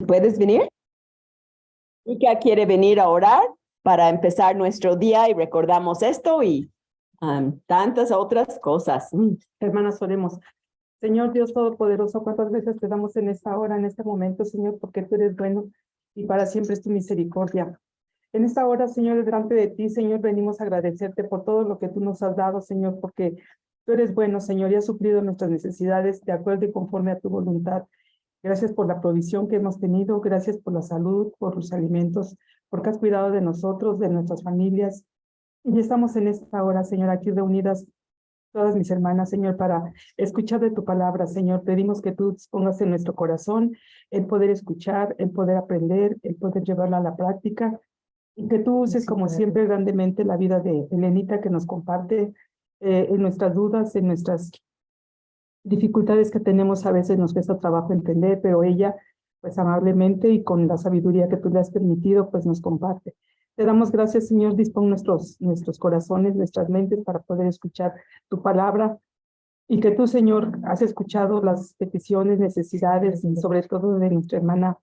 ¿Puedes venir? Mica quiere venir a orar para empezar nuestro día y recordamos esto y tantas otras cosas. Hermanas, oremos. Señor Dios Todopoderoso, ¿cuántas veces te damos en esta hora, en este momento, Señor? Porque tú eres bueno y para siempre es tu misericordia. En esta hora, Señor, delante de ti, Señor, venimos a agradecerte por todo lo que tú nos has dado, Señor, porque tú eres bueno, Señor, y has suplido nuestras necesidades de acuerdo y conforme a tu voluntad. Gracias por la provisión que hemos tenido, gracias por la salud, por los alimentos, porque has cuidado de nosotros, de nuestras familias. Y estamos en esta hora, Señor, aquí reunidas todas mis hermanas, Señor, para escuchar de tu palabra, Señor. Pedimos que tú pongas en nuestro corazón el poder escuchar, el poder aprender, el poder llevarla a la práctica, y que tú uses, como siempre, grandemente la vida de Elenita, que nos comparte en nuestras dudas, en nuestras dificultades que tenemos. A veces nos cuesta trabajo entender, pero ella, pues amablemente y con la sabiduría que tú le has permitido, pues nos comparte. Te damos gracias, Señor. Dispón nuestros corazones, nuestras mentes para poder escuchar tu palabra, y que tú, Señor, has escuchado las peticiones, necesidades y sobre todo de nuestra hermana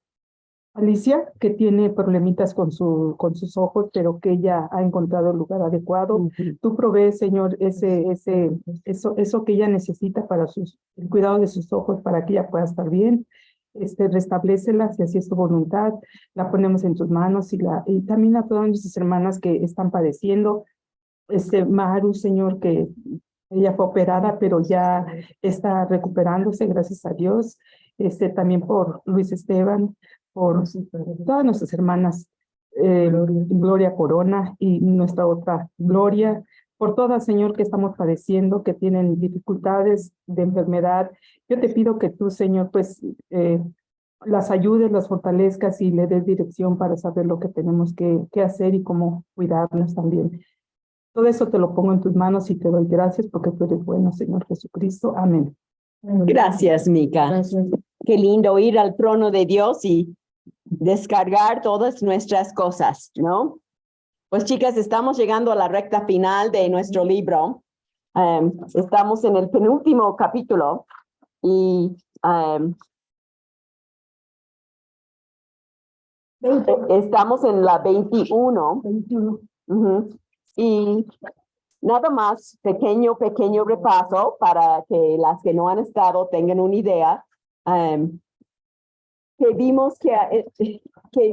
Alicia, que tiene problemitas con sus ojos, pero que ella ha encontrado el lugar adecuado. Tú provees, Señor, eso que ella necesita para el cuidado de sus ojos, para que ella pueda estar bien. Restablécela, si así es tu voluntad. La ponemos en tus manos, y también a todas nuestras hermanas que están padeciendo. Maru, Señor, que ella fue operada, pero ya está recuperándose, gracias a Dios. También por Luis Esteban, por todas nuestras hermanas, Gloria Corona y nuestra otra Gloria, por todas, Señor, que estamos padeciendo, que tienen dificultades de enfermedad. Yo te pido que tú, Señor, pues las ayudes, las fortalezcas y le des dirección para saber lo que tenemos que hacer y cómo cuidarnos también. Todo eso te lo pongo en tus manos y te doy gracias porque tú eres bueno, Señor Jesucristo. Amén. Gracias, Mica. Gracias. Qué lindo ir al trono de Dios y descargar todas nuestras cosas, ¿no? Pues chicas, estamos llegando a la recta final de nuestro libro. Estamos en el penúltimo capítulo y estamos en la 21. Y nada más, pequeño repaso para que las que no han estado tengan una idea. Que vimos que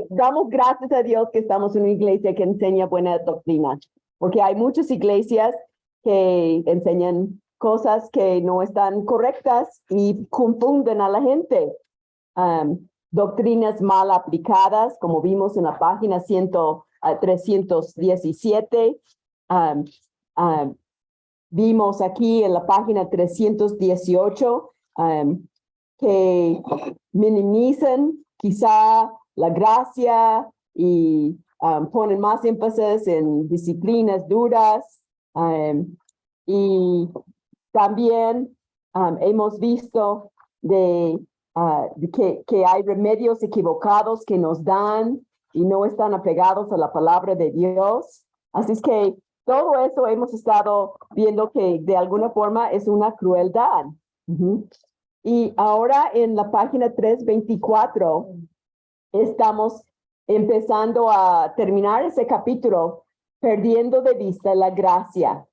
damos gracias a Dios que estamos en una iglesia que enseña buena doctrina, porque hay muchas iglesias que enseñan cosas que no están correctas y confunden a la gente. Doctrinas mal aplicadas, como vimos en la página 317. Vimos aquí en la página 318 que minimizan quizá la gracia y ponen más énfasis en disciplinas duras. Y también hemos visto que hay remedios equivocados que nos dan y no están apegados a la palabra de Dios. Así es que todo eso hemos estado viendo que de alguna forma es una crueldad. Y ahora en la página 324 estamos empezando a terminar ese capítulo, perdiendo de vista la gracia.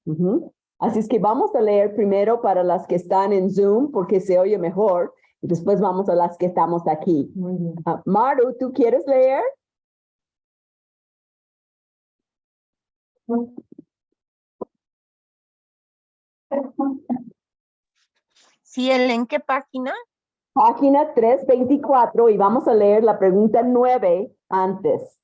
Así es que vamos a leer primero para las que están en Zoom, porque se oye mejor, y después vamos a las que estamos aquí. Muy bien. Maru, ¿tú quieres leer? Sí, ¿en qué página? Página 324 y vamos a leer la pregunta 9 antes.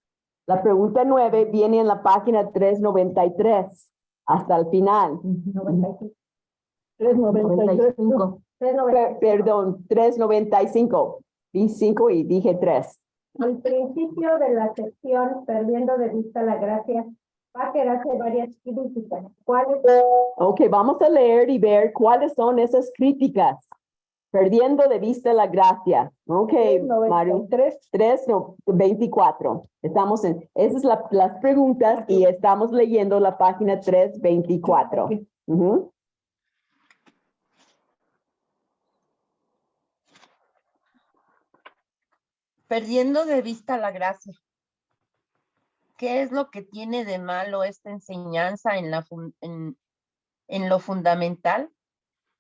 La pregunta 9 viene en la página 393 hasta el final. 395. Perdón, 395. Di 5 y dije 3. Al principio de la sección, perdiendo de vista la gracia, Packer hace varias críticas. ¿Cuáles? Ok, vamos a leer y ver cuáles son esas críticas. Perdiendo de vista la gracia. Ok, Mario. 324. Estamos en, esas son las preguntas y estamos leyendo la página 324. perdiendo de vista la gracia. ¿Qué es lo que tiene de malo esta enseñanza en lo fundamental?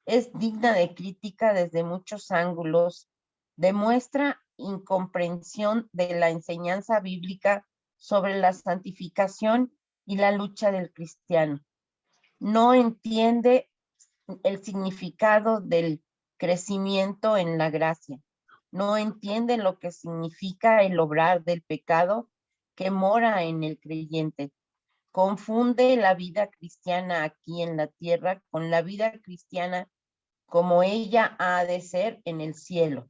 Es digna de crítica desde muchos ángulos. Demuestra incomprensión de la enseñanza bíblica sobre la santificación y la lucha del cristiano. No entiende el significado del crecimiento en la gracia. No entiende lo que significa el obrar del pecado que mora en el creyente. Confunde la vida cristiana aquí en la tierra con la vida cristiana como ella ha de ser en el cielo.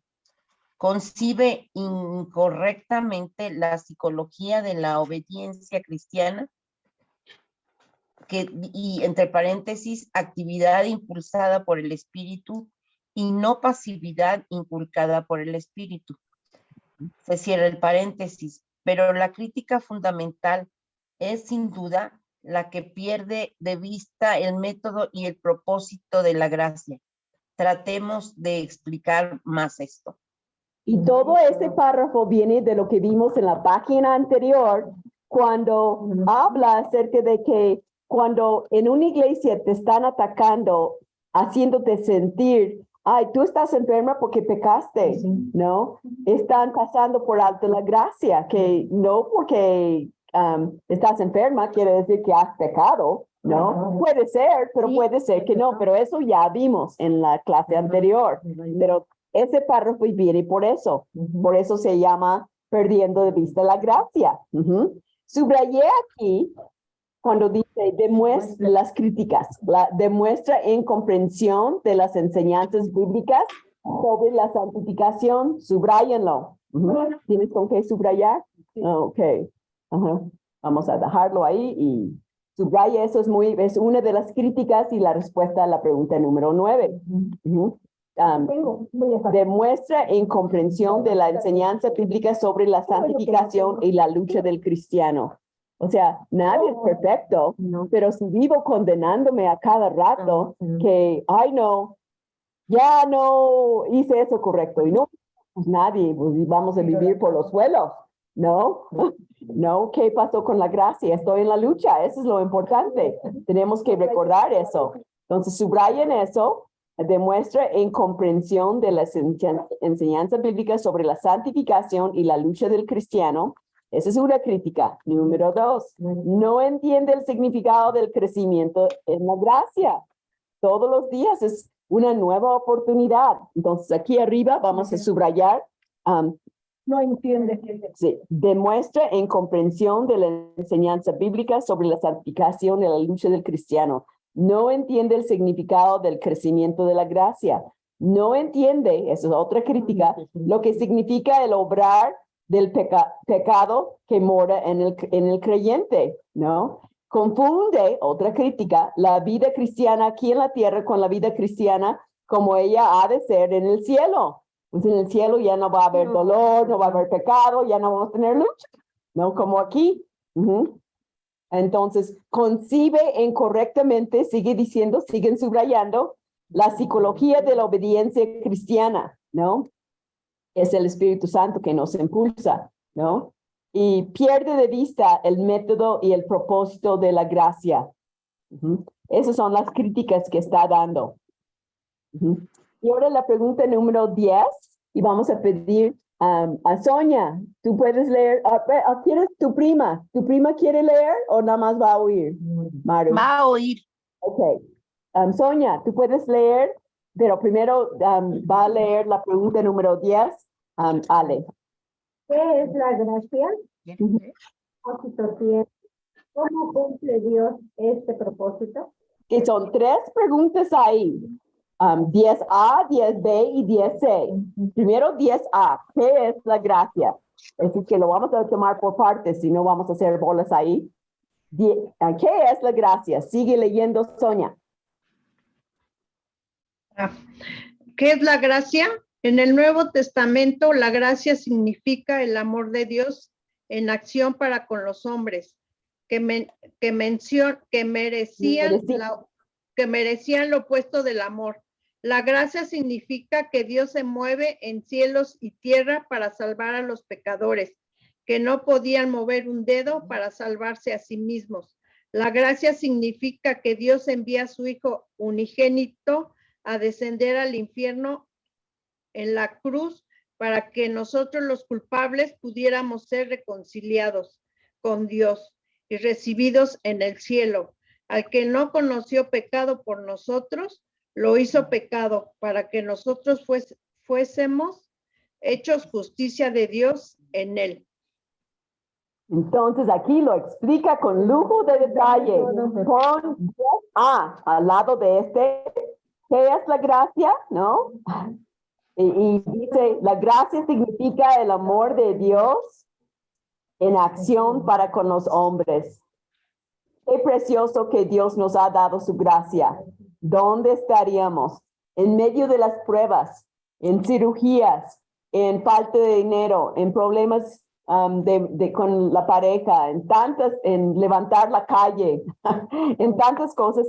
Concibe incorrectamente la psicología de la obediencia cristiana, y entre paréntesis, actividad impulsada por el espíritu y no pasividad inculcada por el espíritu. Se cierra el paréntesis, pero la crítica fundamental es sin duda la que pierde de vista el método y el propósito de la gracia. Tratemos de explicar más esto. Y todo ese párrafo viene de lo que vimos en la página anterior, cuando habla acerca de que cuando en una iglesia te están atacando, haciéndote sentir, ay, tú estás enferma porque pecaste, ¿no? Están pasando por alto la gracia, que no porque estás enferma quiere decir que has pecado, ¿no? Puede ser, pero puede ser que no, pero eso ya vimos en la clase anterior. Pero ese párrafo viene por eso se llama perdiendo de vista la gracia. Subrayé aquí cuando dice demuestra las críticas, demuestra incomprensión de las enseñanzas bíblicas sobre la santificación, subrayenlo. ¿Tienes con qué subrayar? Ok. Vamos a dejarlo ahí y subraya eso, es una de las críticas y la respuesta a la pregunta número 9. Demuestra incomprensión de la enseñanza bíblica sobre la santificación y la lucha del cristiano. O sea, nadie es perfecto, pero si vivo condenándome a cada rato que, ay no, ya no hice eso correcto y no, pues nadie, pues vamos a vivir por los suelos, ¿no? No, ¿qué pasó con la gracia? Estoy en la lucha, eso es lo importante. Tenemos que recordar eso. Entonces, subrayen eso. Demuestra incomprensión de la enseñanza bíblica sobre la santificación y la lucha del cristiano. Esa es una crítica. Número 2, no entiende el significado del crecimiento en la gracia. Todos los días es una nueva oportunidad. Entonces, aquí arriba vamos a subrayar. No entiende. Sí, demuestra incomprensión de la enseñanza bíblica sobre la santificación y la lucha del cristiano. No entiende el significado del crecimiento de la gracia. No entiende, eso es otra crítica, lo que significa el obrar del pecado que mora en el creyente, ¿no? Confunde, otra crítica, la vida cristiana aquí en la tierra con la vida cristiana como ella ha de ser en el cielo. Pues en el cielo ya no va a haber dolor, no va a haber pecado, ya no vamos a tener lucha, ¿no? Como aquí. Entonces, concibe incorrectamente, siguen subrayando, la psicología de la obediencia cristiana, ¿no? Es el Espíritu Santo que nos impulsa, ¿no? Y pierde de vista el método y el propósito de la gracia. Esas son las críticas que está dando. Y ahora la pregunta número 10, y vamos a pedir a Sonia, tú puedes leer, ¿quieres tu prima? ¿Tu prima quiere leer o nada más va a oír? Maru. Va a oír. Ok. Sonia, tú puedes leer, pero primero va a leer la pregunta número 10, Ale. ¿Qué es la gracia? Propósito tiene. ¿Cómo cumple Dios este propósito? Que son 3 preguntas ahí. 10A, 10B y 10C. Primero 10A, ¿qué es la gracia? Es decir, que lo vamos a tomar por partes, si no vamos a hacer bolas ahí. ¿Qué es la gracia? Sigue leyendo, Sonia. ¿Qué es la gracia? En el Nuevo Testamento, la gracia significa el amor de Dios en acción para con los hombres, que merecían lo opuesto del amor, La gracia significa que Dios se mueve en cielos y tierra para salvar a los pecadores, que no podían mover un dedo para salvarse a sí mismos. La gracia significa que Dios envía a su Hijo unigénito a descender al infierno en la cruz para que nosotros los culpables pudiéramos ser reconciliados con Dios y recibidos en el cielo. Al que no conoció pecado por nosotros, lo hizo pecado para que nosotros fuésemos hechos justicia de Dios en él. Entonces aquí lo explica con lujo de detalle. Pon al lado de este, ¿qué es la gracia? ¿No? Y dice, la gracia significa el amor de Dios en acción para con los hombres. Qué precioso que Dios nos ha dado su gracia. ¿Dónde estaríamos? En medio de las pruebas, en cirugías, en falta de dinero, en problemas con la pareja, en levantar la calle, en tantas cosas.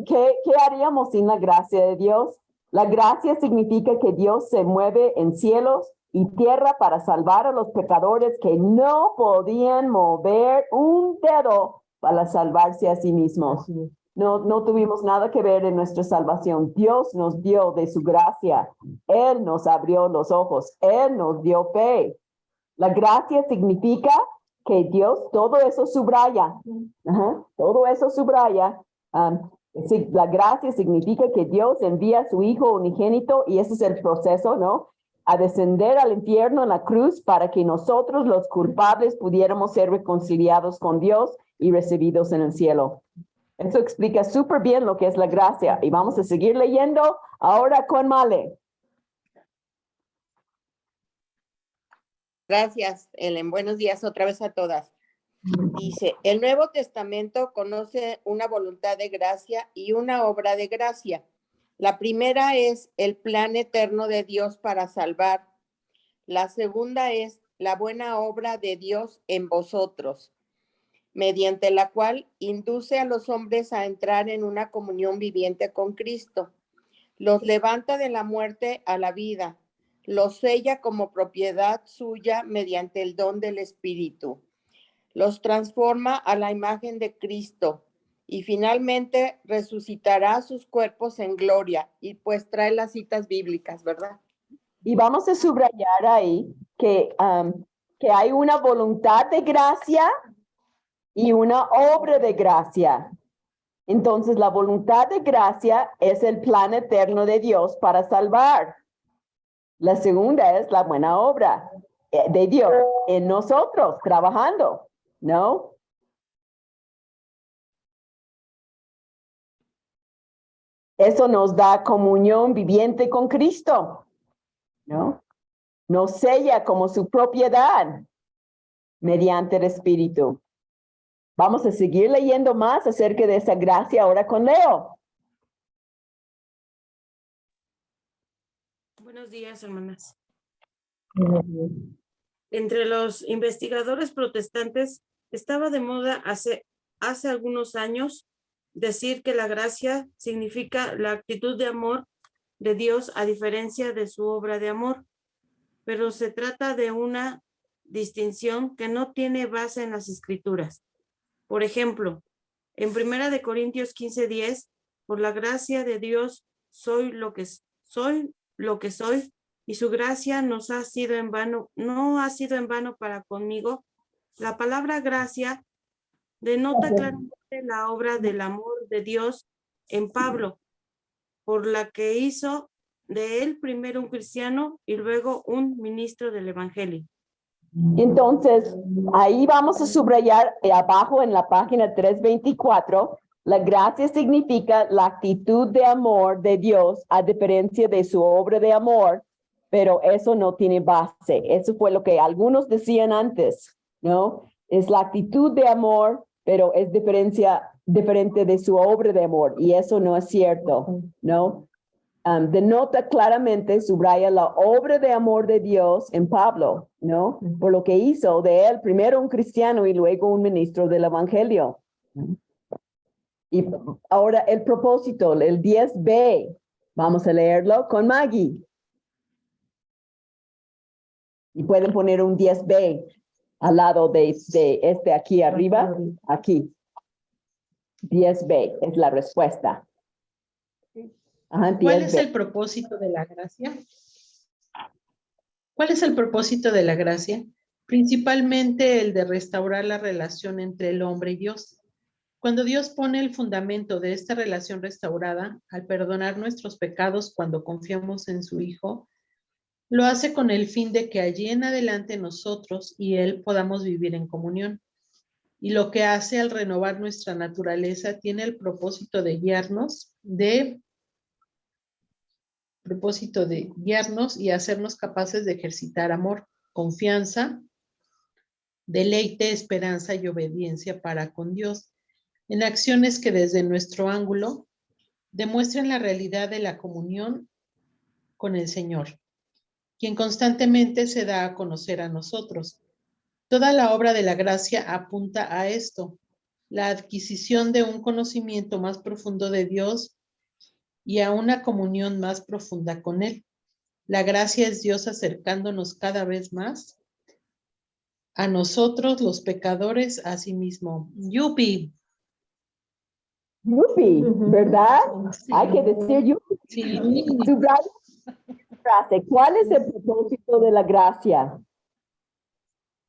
¿Qué haríamos sin la gracia de Dios? La gracia significa que Dios se mueve en cielos y tierra para salvar a los pecadores que no podían mover un dedo para salvarse a sí mismos. No tuvimos nada que ver en nuestra salvación. Dios nos dio de su gracia. Él nos abrió los ojos. Él nos dio fe. La gracia significa que Dios, todo eso subraya. Todo eso subraya. La gracia significa que Dios envía a su Hijo unigénito, y ese es el proceso, ¿no? A descender al infierno en la cruz para que nosotros, los culpables, pudiéramos ser reconciliados con Dios y recibidos en el cielo. Eso explica súper bien lo que es la gracia. Y vamos a seguir leyendo ahora con Male. Gracias, Ellen. Buenos días otra vez a todas. Dice, el Nuevo Testamento conoce una voluntad de gracia y una obra de gracia. La primera es el plan eterno de Dios para salvar. La segunda es la buena obra de Dios en vosotros, mediante la cual induce a los hombres a entrar en una comunión viviente con Cristo. Los levanta de la muerte a la vida, los sella como propiedad suya mediante el don del Espíritu. Los transforma a la imagen de Cristo y finalmente resucitará sus cuerpos en gloria. Y pues trae las citas bíblicas, ¿verdad? Y vamos a subrayar ahí que hay una voluntad de gracia y una obra de gracia. Entonces, la voluntad de gracia es el plan eterno de Dios para salvar. La segunda es la buena obra de Dios en nosotros, trabajando, ¿no? Eso nos da comunión viviente con Cristo, ¿no? Nos sella como su propiedad mediante el Espíritu. Vamos a seguir leyendo más acerca de esa gracia ahora con Leo. Buenos días, hermanas. Entre los investigadores protestantes estaba de moda hace algunos años decir que la gracia significa la actitud de amor de Dios a diferencia de su obra de amor, pero se trata de una distinción que no tiene base en las Escrituras. Por ejemplo, en 1 Corintios 15:10, por la gracia de Dios soy lo que soy, y su gracia no ha sido en vano para conmigo. La palabra gracia denota claramente la obra del amor de Dios en Pablo, por la que hizo de él primero un cristiano y luego un ministro del Evangelio. Entonces, ahí vamos a subrayar abajo en la página 324, la gracia significa la actitud de amor de Dios a diferencia de su obra de amor, pero eso no tiene base. Eso fue lo que algunos decían antes, ¿no? Es la actitud de amor, pero es diferente de su obra de amor, y eso no es cierto, ¿no? Denota claramente, subraya la obra de amor de Dios en Pablo, ¿no? Por lo que hizo de él primero un cristiano y luego un ministro del Evangelio. Y ahora el propósito, el 10b, Vamos a leerlo con Maggie. Y pueden poner un 10B al lado de este aquí arriba, aquí. 10B es la respuesta. Ajá, ¿Cuál es 10B. el propósito de la gracia? ¿Cuál es el propósito de la gracia? Principalmente el de restaurar la relación entre el hombre y Dios. Cuando Dios pone el fundamento de esta relación restaurada, al perdonar nuestros pecados cuando confiamos en su Hijo, lo hace con el fin de que allí en adelante nosotros y Él podamos vivir en comunión. Y lo que hace al renovar nuestra naturaleza tiene el propósito de guiarnos y hacernos capaces de ejercitar amor, confianza, deleite, esperanza y obediencia para con Dios, en acciones que desde nuestro ángulo demuestren la realidad de la comunión con el Señor, quien constantemente se da a conocer a nosotros. Toda la obra de la gracia apunta a esto, la adquisición de un conocimiento más profundo de Dios y a una comunión más profunda con Él. La gracia es Dios acercándonos cada vez más a nosotros, los pecadores, a sí mismo. Yupi. Yupi, ¿verdad? Sí. Hay que decir yupi. Sí. Subraya la frase. ¿Cuál es el propósito de la gracia?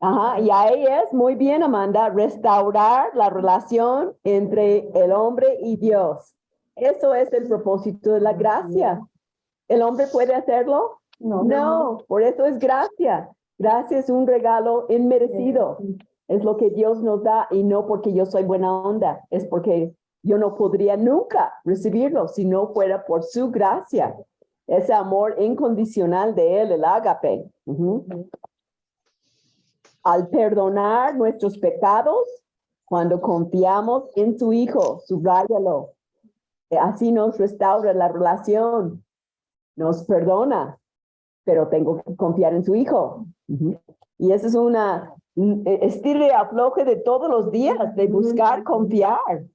Ajá, y ahí es, muy bien, Amanda, restaurar la relación entre el hombre y Dios. Eso es el propósito de la gracia. ¿El hombre puede hacerlo? No, por eso es gracia. Gracia es un regalo inmerecido. Es lo que Dios nos da y no porque yo soy buena onda, es porque yo no podría nunca recibirlo si no fuera por su gracia. Ese amor incondicional de Él, el ágape. Al perdonar nuestros pecados, cuando confiamos en su Hijo, subráyalo. Así nos restaura la relación. Nos perdona, pero tengo que confiar en su Hijo. Y eso es una estilo y afloje de todos los días, de buscar confiar,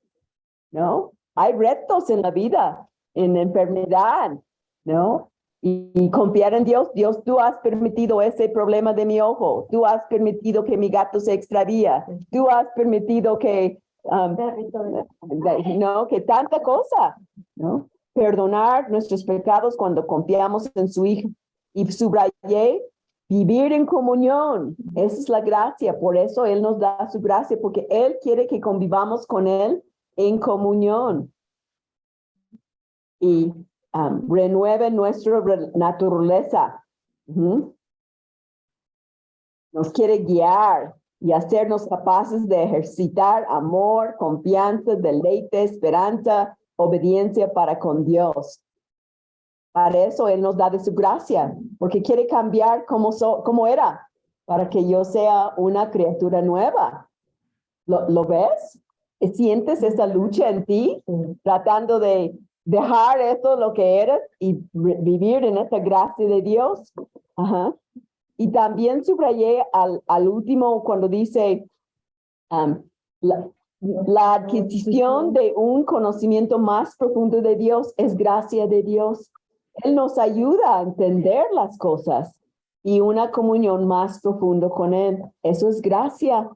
¿no? Hay retos en la vida, en enfermedad, ¿no? Y confiar en Dios. Dios, tú has permitido ese problema de mi ojo. Tú has permitido que mi gato se extravía. Tú has permitido que, no, que tanta cosa, ¿no? Perdonar nuestros pecados cuando confiamos en su Hijo. Y subrayé, vivir en comunión. Esa es la gracia. Por eso Él nos da su gracia, porque Él quiere que convivamos con Él en comunión. Y renueve nuestra naturaleza. Nos quiere guiar y hacernos capaces de ejercitar amor, confianza, deleite, esperanza, obediencia para con Dios. Para eso Él nos da de su gracia, porque quiere cambiar como era, para que yo sea una criatura nueva. ¿Lo ves? ¿Sientes esa lucha en ti? Tratando de dejar eso lo que eres y vivir en esa gracia de Dios. Ajá. Y también subrayé al último cuando dice la adquisición de un conocimiento más profundo de Dios es gracia de Dios. Él nos ayuda a entender las cosas y una comunión más profunda con Él. Eso es gracia.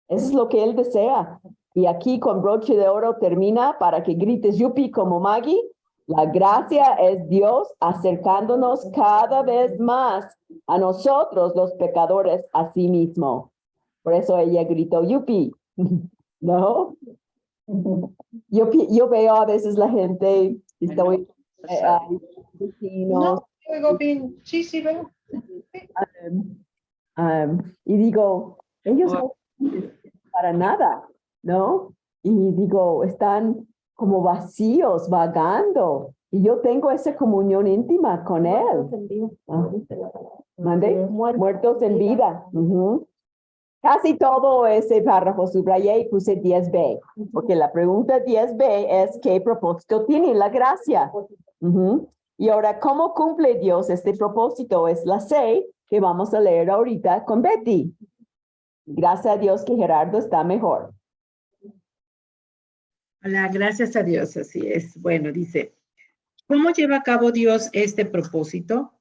Eso es lo que Él desea. Y aquí con broche de oro termina para que grites yupi como Maggie. La gracia es Dios acercándonos cada vez más a nosotros los pecadores a sí mismo. Por eso ella gritó yupi. ¿No? Yo veo a veces la gente, estoy vecinos, No, oigo bien. Sí, sí, veo. y digo, ellos no para nada, ¿no? Y digo, están como vacíos, vagando. Y yo tengo esa comunión íntima con Él. ¿Mande? Muertos en vida. Casi todo ese párrafo subrayé y puse 10B, porque la pregunta 10B es ¿qué propósito tiene la gracia? Y ahora, ¿cómo cumple Dios este propósito? Es la C que vamos a leer ahorita con Betty. Gracias a Dios que Gerardo está mejor. Hola, gracias a Dios, así es. Bueno, dice, ¿Cómo lleva a cabo Dios este propósito?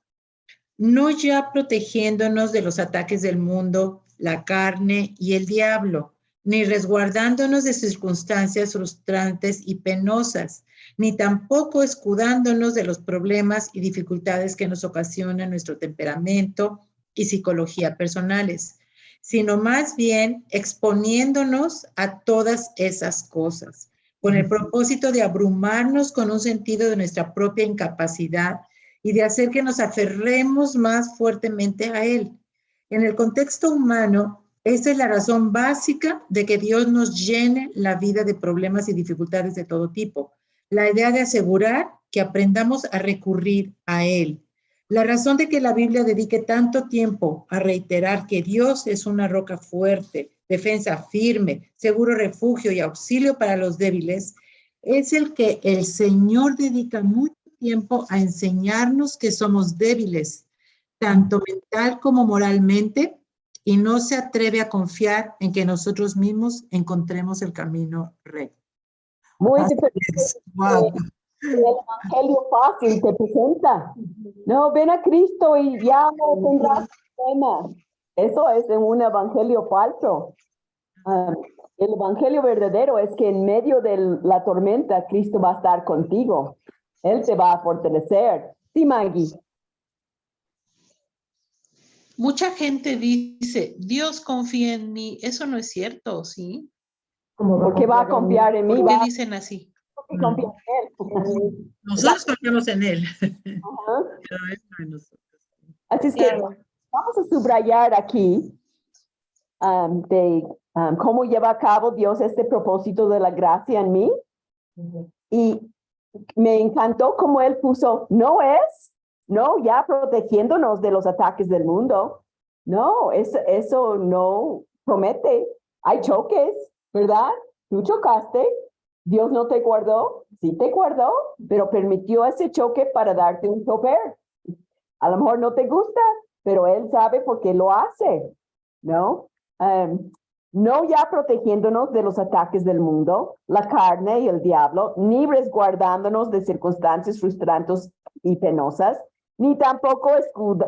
No ya protegiéndonos de los ataques del mundo, la carne y el diablo, ni resguardándonos de circunstancias frustrantes y penosas, ni tampoco escudándonos de los problemas y dificultades que nos ocasionan nuestro temperamento y psicología personales, sino más bien exponiéndonos a todas esas cosas, con el propósito de abrumarnos con un sentido de nuestra propia incapacidad y de hacer que nos aferremos más fuertemente a Él. En el contexto humano, esa es la razón básica de que Dios nos llene la vida de problemas y dificultades de todo tipo. La idea de asegurar que aprendamos a recurrir a Él. La razón de que la Biblia dedique tanto tiempo a reiterar que Dios es una roca fuerte, defensa firme, seguro refugio y auxilio para los débiles, es el que el Señor dedica mucho tiempo a enseñarnos que somos débiles, tanto mental como moralmente, y no se atreve a confiar en que nosotros mismos encontremos el camino recto. Muy Así diferente. es. Wow. El evangelio fácil te presenta. No, ven a Cristo y ya no tendrás problemas. Eso es un evangelio falso. El evangelio verdadero es que en medio de la tormenta, Cristo va a estar contigo. Él te va a fortalecer. Sí, Maggie. Mucha gente dice, Dios confía en mí. Eso no es cierto, ¿sí? Porque va a confiar en mí. ¿Por qué Va dicen así? a confiar en él. Nosotros confiamos en Él. Ajá. Pero Él no en nosotros. Así es que vamos a subrayar aquí cómo lleva a cabo Dios este propósito de la gracia en mí. Y me encantó cómo él puso, no ya protegiéndonos de los ataques del mundo. No, eso no promete. Hay choques, ¿verdad? Tú chocaste, Dios no te guardó, sí te guardó, pero permitió ese choque para darte un chofer. A lo mejor no te gusta, pero él sabe por qué lo hace, ¿no? No ya protegiéndonos de los ataques del mundo, la carne y el diablo, ni resguardándonos de circunstancias frustrantes y penosas, ni tampoco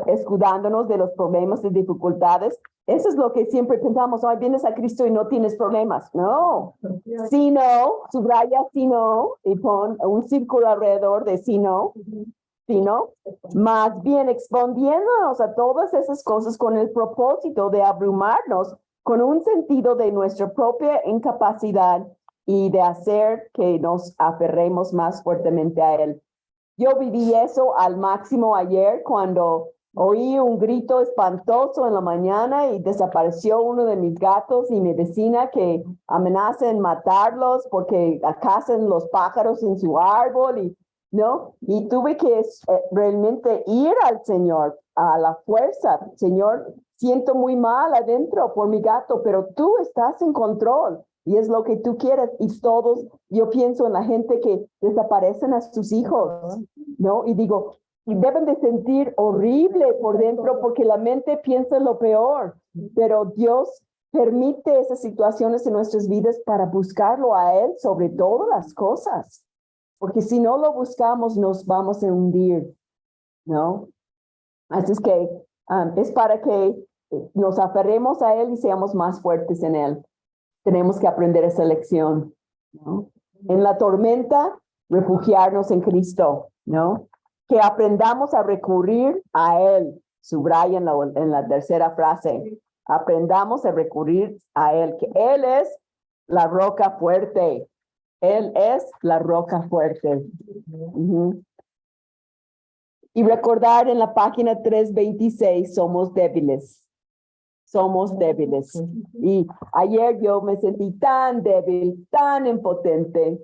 escudándonos de los problemas y dificultades. Eso es lo que siempre pensamos, ay, vienes a Cristo y no tienes problemas. No, si no, subraya si no, y pon un círculo alrededor de si no, sino más bien exponiéndonos a todas esas cosas con el propósito de abrumarnos con un sentido de nuestra propia incapacidad y de hacer que nos aferremos más fuertemente a Él. Yo viví eso al máximo ayer cuando oí un grito espantoso en la mañana y desapareció uno de mis gatos y mi vecina que amenaza en matarlos porque cazan los pájaros en su árbol y tuve que realmente ir al Señor a la fuerza. Señor, siento muy mal adentro por mi gato, pero tú estás en control y es lo que tú quieres. Y todos, yo pienso en la gente que desaparecen a sus hijos, ¿no? Y digo, y deben de sentir horrible por dentro porque la mente piensa lo peor, pero Dios permite esas situaciones en nuestras vidas para buscarlo a Él sobre todas las cosas. Porque si no lo buscamos, nos vamos a hundir, ¿no? Así es que es para que nos aferremos a Él y seamos más fuertes en Él. Tenemos que aprender esa lección, ¿no? En la tormenta, refugiarnos en Cristo, ¿no? Que aprendamos a recurrir a Él. Subraya en la tercera frase. Aprendamos a recurrir a Él, que Él es la roca fuerte. Él es la roca fuerte. Y recordar en la página 326, somos débiles. Somos débiles. Y ayer yo me sentí tan débil, tan impotente,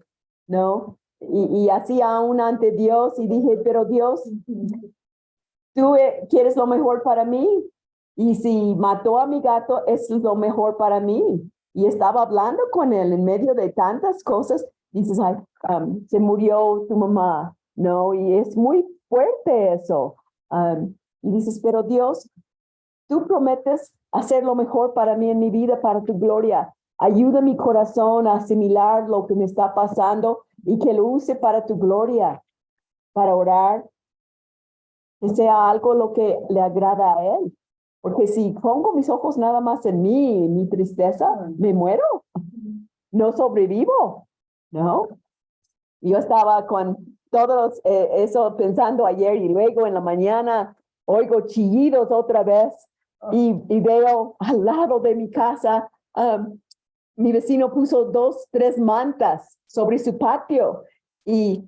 ¿no? Y así aún ante Dios y dije, pero Dios, tú quieres lo mejor para mí. Y si mató a mi gato, es lo mejor para mí. Y estaba hablando con él en medio de tantas cosas. Dices, ay, se murió tu mamá, ¿no? Y es muy fuerte eso. Y dices, pero Dios, tú prometes hacer lo mejor para mí en mi vida, para tu gloria. Ayuda mi corazón a asimilar lo que me está pasando y que lo use para tu gloria. para orar, que sea algo lo que le agrada a Él. Porque si pongo mis ojos nada más en mí, mi tristeza, me muero. No sobrevivo, ¿no? Yo estaba con todos eso pensando ayer y luego en la mañana oigo chillidos otra vez y veo al lado de mi casa, mi vecino puso 2, 3 mantas sobre su patio y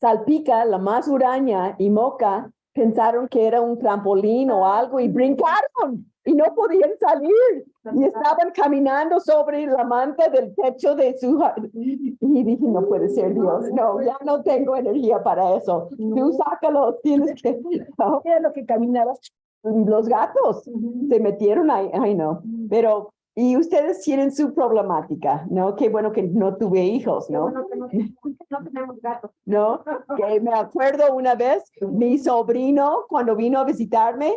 Salpica, la más huraña y Moca pensaron que era un trampolín o algo y brincaron y no podían salir y estaban caminando sobre la manta del techo de su y dije, no puede ser Dios, no, ya no tengo energía para eso, tú sácalo, tienes que, no, era lo que caminaba, los gatos se metieron ahí, ay no, pero y ustedes tienen su problemática, ¿no? Qué bueno que no tuve hijos, ¿no? No tenemos gatos. No, que me acuerdo una vez, mi sobrino, cuando vino a visitarme,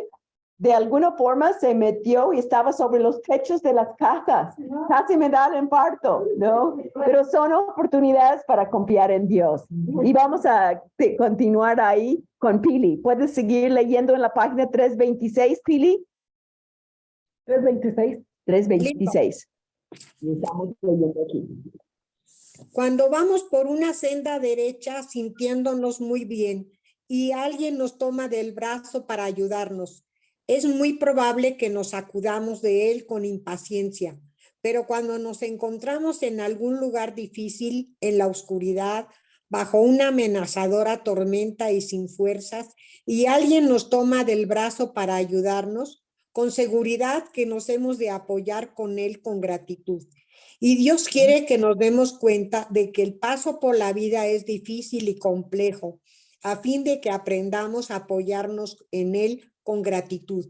de alguna forma se metió y estaba sobre los techos de las casas. Casi me da el infarto, ¿no? Pero son oportunidades para confiar en Dios. Y vamos a continuar ahí con Pili. ¿Puedes seguir leyendo en la página 326, Pili? 326. 326. Y estamos leyendo aquí. Cuando vamos por una senda derecha sintiéndonos muy bien y alguien nos toma del brazo para ayudarnos, es muy probable que nos acudamos de él con impaciencia. Pero cuando nos encontramos en algún lugar difícil, en la oscuridad, bajo una amenazadora tormenta y sin fuerzas, y alguien nos toma del brazo para ayudarnos, con seguridad que nos hemos de apoyar con él con gratitud. Y Dios quiere que nos demos cuenta de que el paso por la vida es difícil y complejo, a fin de que aprendamos a apoyarnos en él con gratitud.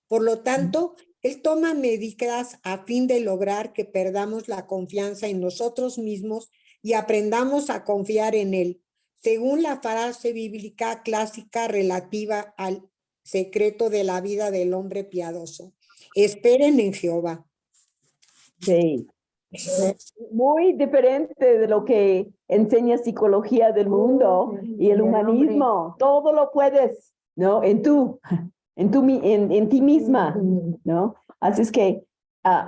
Por lo tanto, él toma medidas a fin de lograr que perdamos la confianza en nosotros mismos y aprendamos a confiar en él, según la frase bíblica clásica relativa al secreto de la vida del hombre piadoso. Esperen en Jehová. Sí. Muy diferente de lo que enseña psicología del mundo y el humanismo. Todo lo puedes, ¿no? En ti misma, ¿no? Así es que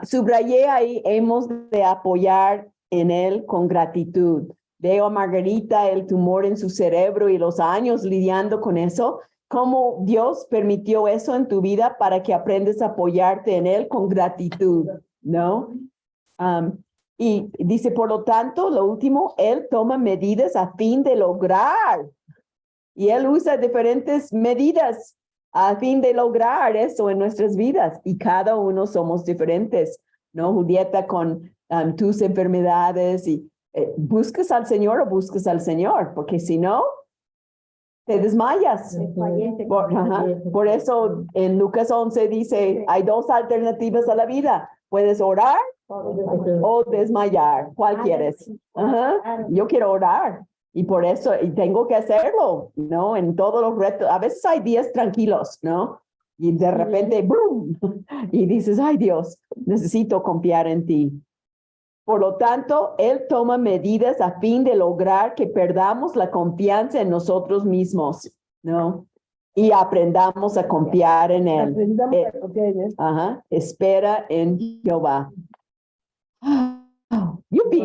subrayé ahí, hemos de apoyar en él con gratitud. Veo a Margarita, el tumor en su cerebro y los años lidiando con eso. ¿Cómo Dios permitió eso en tu vida para que aprendas a apoyarte en él con gratitud, ¿no? Y dice, por lo tanto, lo último, él toma medidas a fin de lograr. Y él usa diferentes medidas a fin de lograr eso en nuestras vidas. Y cada uno somos diferentes, ¿no? Julieta, con tus enfermedades. Y ¿buscas al Señor o buscas al Señor? Porque si no, te desmayas. Por eso en Lucas 11 dice, hay 2 alternativas a la vida. Puedes orar o desmayar. ¿Cuál quieres? Yo quiero orar. Y por eso, y tengo que hacerlo, ¿no? En todos los retos. A veces hay días tranquilos, ¿no? Y de repente, ¡boom! Y dices, ay Dios, necesito confiar en ti. Por lo tanto, él toma medidas a fin de lograr que perdamos la confianza en nosotros mismos, ¿no? Y aprendamos a confiar en él. Espera en Jehová. ¡Yupi!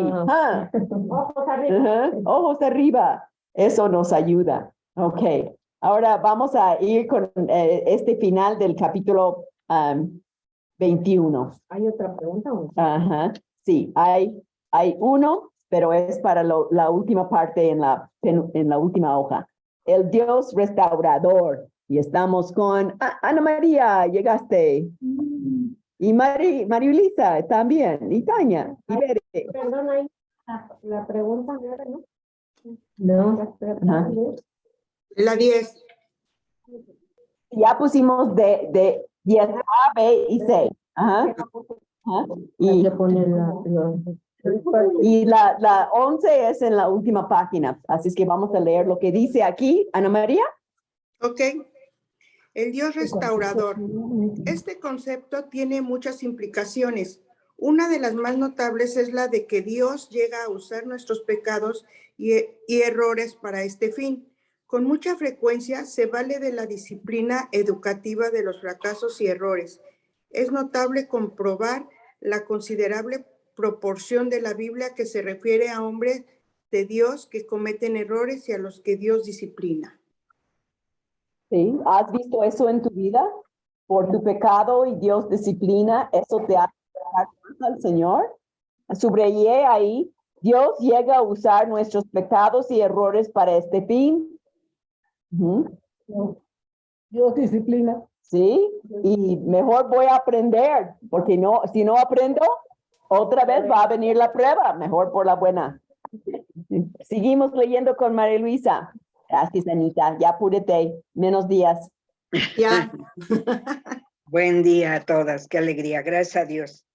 Ojos arriba. Eso nos ayuda. Ok. Ahora vamos a ir con este final del capítulo 21. ¿Hay otra pregunta? Sí, hay uno, pero es para la última parte en la última hoja. El Dios restaurador. Y estamos con Ana María, llegaste. Y Mariulisa también, y Tania, y Bere. Perdón, ahí la pregunta no era, ¿no? No. La 10. Ya pusimos de 10A, B y C. Y la 11 es en la última página. Así es que vamos a leer lo que dice aquí. Ana María. Ok. El Dios restaurador. Este concepto tiene muchas implicaciones. Una de las más notables es la de que Dios llega a usar nuestros pecados y errores para este fin. Con mucha frecuencia se vale de la disciplina educativa de los fracasos y errores. Es notable comprobar la considerable proporción de la Biblia que se refiere a hombres de Dios que cometen errores y a los que Dios disciplina. ¿Sí? ¿Has visto eso en tu vida? Por tu pecado y Dios disciplina, ¿eso te hace acercar más al Señor? Subrayé ahí, Dios llega a usar nuestros pecados y errores para este fin. Dios disciplina. Sí, y mejor voy a aprender, porque no, si no aprendo, otra vez va a venir la prueba, mejor por la buena. Seguimos leyendo con María Luisa. Gracias, Anita. Ya apúrate, menos días. Ya. Buen día a todas, qué alegría, gracias a Dios.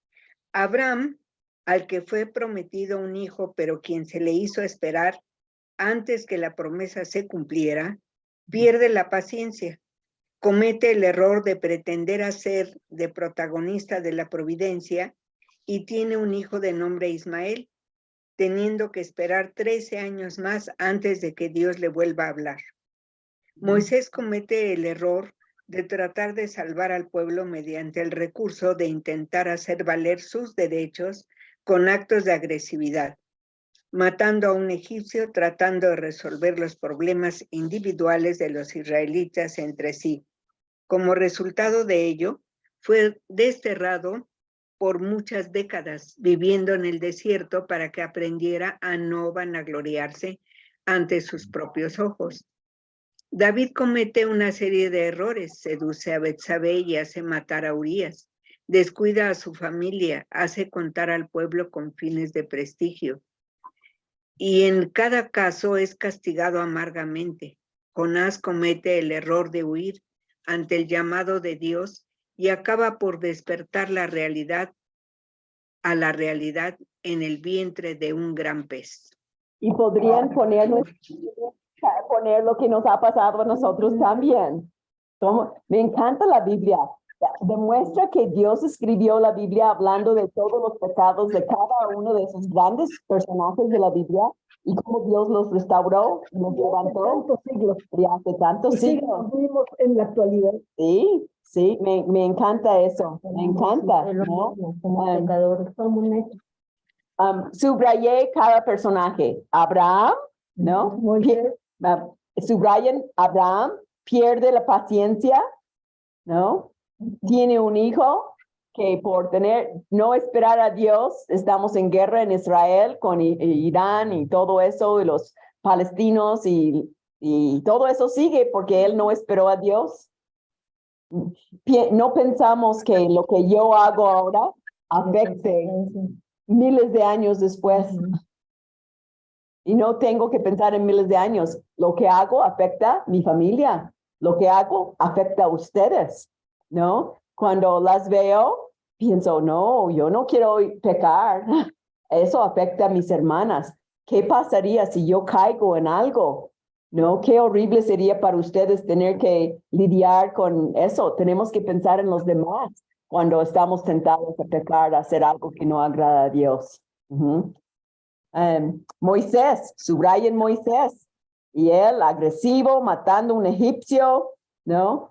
Abraham, al que fue prometido un hijo, pero quien se le hizo esperar antes que la promesa se cumpliera, pierde la paciencia. Comete el error de pretender hacer de protagonista de la providencia y tiene un hijo de nombre Ismael, teniendo que esperar 13 años más antes de que Dios le vuelva a hablar. Moisés comete el error de tratar de salvar al pueblo mediante el recurso de intentar hacer valer sus derechos con actos de agresividad, matando a un egipcio tratando de resolver los problemas individuales de los israelitas entre sí. Como resultado de ello, fue desterrado por muchas décadas, viviendo en el desierto para que aprendiera a no vanagloriarse ante sus propios ojos. David comete una serie de errores, seduce a Betsabé y hace matar a Urías, descuida a su familia, hace contar al pueblo con fines de prestigio. Y en cada caso es castigado amargamente. Jonás comete el error de huir ante el llamado de Dios y acaba por despertar a la realidad en el vientre de un gran pez. Y podrían poner lo que nos ha pasado a nosotros también. Me encanta la Biblia. Demuestra que Dios escribió la Biblia hablando de todos los pecados de cada uno de esos grandes personajes de la Biblia y cómo Dios los restauró, los levantó. Y hace tantos siglos. Vivimos en la actualidad. Sí, sí, me encanta eso. Me encanta, ¿no? Como pecadores, somos necios. Subrayé cada personaje. Abraham, ¿no? Subrayen Abraham, pierde la paciencia, ¿no? Tiene un hijo que por no esperar a Dios, estamos en guerra en Israel con Irán y todo eso, y los palestinos y todo eso sigue porque él no esperó a Dios. No pensamos que lo que yo hago ahora afecte miles de años después. Y no tengo que pensar en miles de años. Lo que hago afecta a mi familia. Lo que hago afecta a ustedes, ¿no? Cuando las veo, pienso, no, yo no quiero pecar. Eso afecta a mis hermanas. ¿Qué pasaría si yo caigo en algo? ¿No? Qué horrible sería para ustedes tener que lidiar con eso. Tenemos que pensar en los demás cuando estamos tentados a pecar, a hacer algo que no agrada a Dios. Moisés, subrayen Moisés, y él agresivo, matando a un egipcio, ¿no?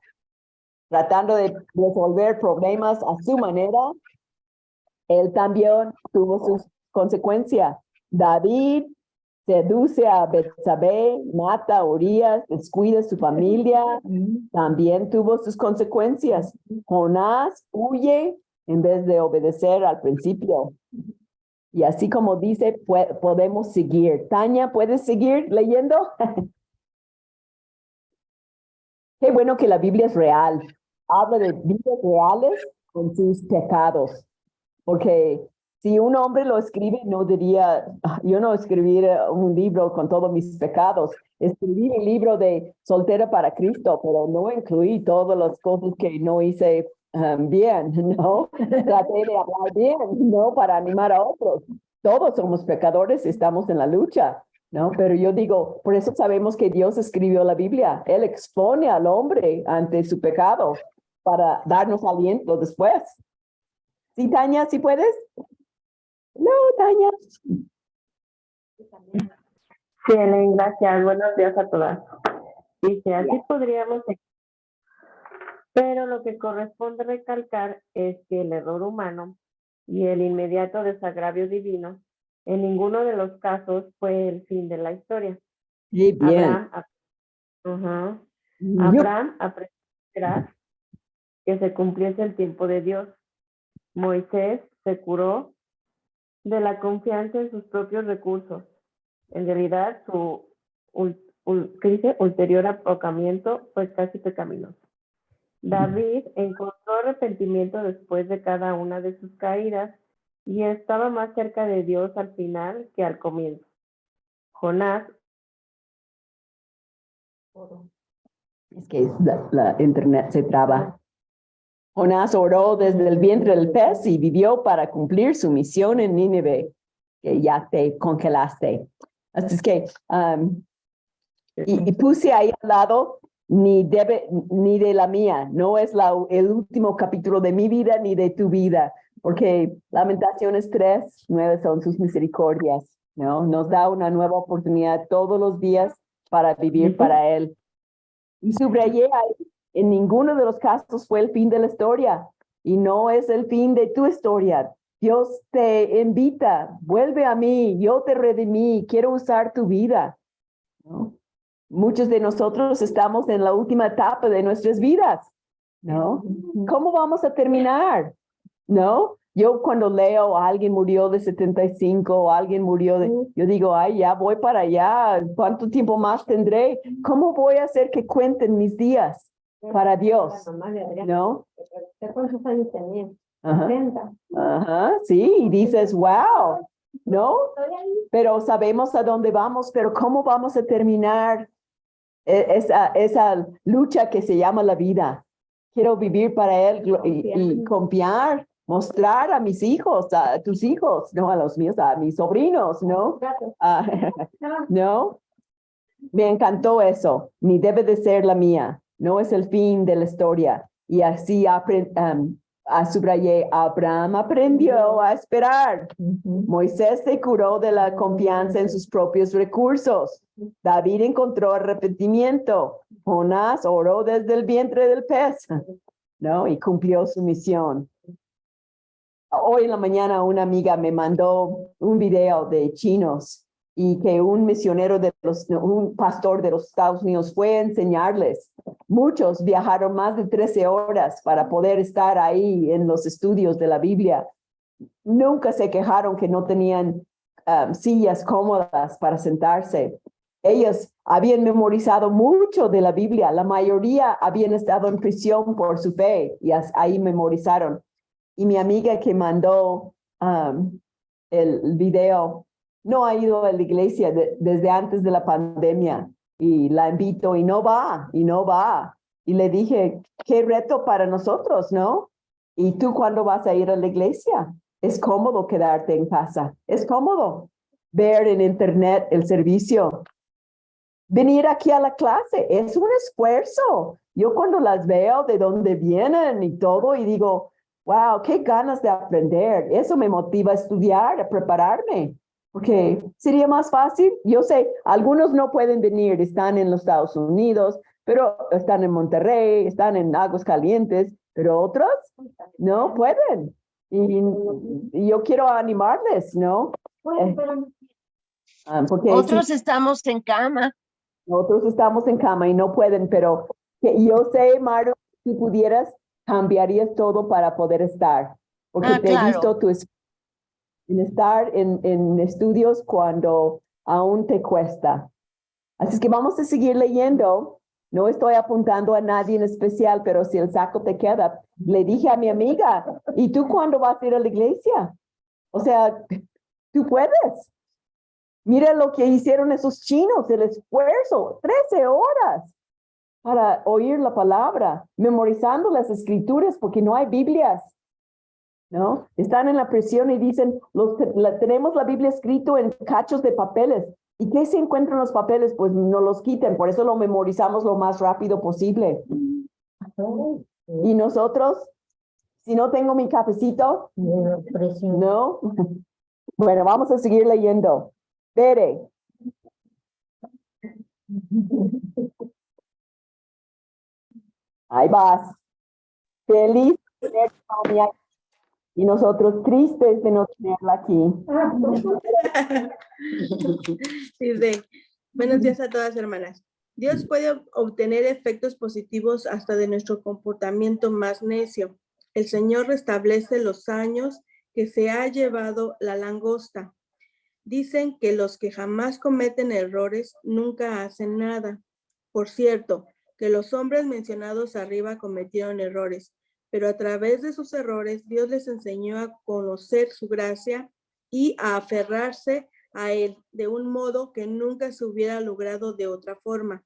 Tratando de resolver problemas a su manera. Él también tuvo sus consecuencias. David seduce a Betsabé, mata a Urías, descuida a su familia, también tuvo sus consecuencias. Jonás huye en vez de obedecer al principio. Y así como dice, podemos seguir. Tania, ¿puedes seguir leyendo? Qué bueno que la Biblia es real. Habla de vidas reales con sus pecados. Porque si un hombre lo escribe, no diría, yo no escribí un libro con todos mis pecados. Escribí un libro de soltera para Cristo, pero no incluí todas las cosas que no hice bien, ¿no? Traté de hablar bien, ¿no? Para animar a otros. Todos somos pecadores, estamos en la lucha, ¿no? Pero yo digo, por eso sabemos que Dios escribió la Biblia. Él expone al hombre ante su pecado para darnos aliento después. ¿Sí, Tania? ¿Sí puedes? No, Tania. Sí, Ellen, gracias. Buenos días a todas. Dice, así podríamos, pero lo que corresponde recalcar es que el error humano y el inmediato desagravio divino en ninguno de los casos fue el fin de la historia. Sí, bien. Abraham aprendió a esperar que se cumpliese el tiempo de Dios. Moisés se curó de la confianza en sus propios recursos. En realidad, su ulterior apocamiento fue casi pecaminoso. David encontró arrepentimiento después de cada una de sus caídas y estaba más cerca de Dios al final que al comienzo. Jonás. Es que la internet se traba. Jonás oró desde el vientre del pez y vivió para cumplir su misión en Nínive, que ya te congelaste. Así es que, y puse ahí al lado, ni de la mía, no es el último capítulo de mi vida ni de tu vida, porque Lamentaciones 3:9 son sus misericordias, ¿no? Nos da una nueva oportunidad todos los días para vivir para Él. Y subrayé ahí, en ninguno de los casos fue el fin de la historia y no es el fin de tu historia. Dios te invita, vuelve a mí, yo te redimí, quiero usar tu vida, ¿no? Muchos de nosotros estamos en la última etapa de nuestras vidas, ¿no? ¿Cómo vamos a terminar? ¿No? Yo cuando leo alguien murió de 75 o alguien murió de, yo digo, ay, ya voy para allá, ¿cuánto tiempo más tendré? ¿Cómo voy a hacer que cuenten mis días para Dios? ¿No? ¿Cuántos años tenía? Ajá. 70. Ajá, sí, y dices, wow, ¿no? Pero sabemos a dónde vamos, pero ¿cómo vamos a terminar esa lucha que se llama la vida? Quiero vivir para Él y confiar, mostrar a mis hijos, a tus hijos, no a los míos, a mis sobrinos, ¿no? ¿No? Me encantó eso, ni debe de ser la mía, no es el fin de la historia. Y así subrayé, Abraham aprendió a esperar. Moisés se curó de la confianza en sus propios recursos. David encontró arrepentimiento. Jonás oró desde el vientre del pez, ¿no? Y cumplió su misión. Hoy en la mañana una amiga me mandó un video de chinos y que un misionero un pastor de los Estados Unidos fue a enseñarles. Muchos viajaron más de 13 horas para poder estar ahí en los estudios de la Biblia. Nunca se quejaron que no tenían sillas cómodas para sentarse. Ellos habían memorizado mucho de la Biblia. La mayoría habían estado en prisión por su fe y ahí memorizaron. Y mi amiga que mandó el video no ha ido a la iglesia desde antes de la pandemia y la invito y no va. Y le dije, qué reto para nosotros, ¿no? ¿Y tú cuándo vas a ir a la iglesia? Es cómodo quedarte en casa, es cómodo ver en internet el servicio. Venir aquí a la clase es un esfuerzo. Yo cuando las veo de dónde vienen y todo y digo, wow, qué ganas de aprender. Eso me motiva a estudiar, a prepararme. Porque sería más fácil. Yo sé, algunos no pueden venir, están en los Estados Unidos, pero están en Monterrey, están en Aguascalientes, pero otros no pueden. Y yo quiero animarles, ¿no? Porque otros estamos en cama. Otros estamos en cama y no pueden, pero yo sé, Maru, si pudieras, cambiarías todo para poder estar. Porque te he visto en estar en estudios cuando aún te cuesta. Así es que vamos a seguir leyendo. No estoy apuntando a nadie en especial, pero si el saco te queda, le dije a mi amiga, ¿y tú cuándo vas a ir a la iglesia? O sea, tú puedes. Mira lo que hicieron esos chinos, el esfuerzo, 13 horas para oír la palabra, memorizando las escrituras porque no hay Biblias, ¿no? Están en la prisión y dicen, tenemos la Biblia escrito en cachos de papeles. ¿Y qué se encuentran los papeles? Pues no los quiten, por eso lo memorizamos lo más rápido posible. Y nosotros, si no tengo mi cafecito, ¿no? Bueno, vamos a seguir leyendo. Bere. Ahí vas. Feliz de tener a Naomi aquí. Y nosotros tristes de no tenerla aquí. Dice, buenos días a todas hermanas. Dios puede obtener efectos positivos hasta de nuestro comportamiento más necio. El Señor restablece los años que se ha llevado la langosta. Dicen que los que jamás cometen errores nunca hacen nada. Por cierto, que los hombres mencionados arriba cometieron errores, pero a través de sus errores Dios les enseñó a conocer su gracia y a aferrarse a Él de un modo que nunca se hubiera logrado de otra forma.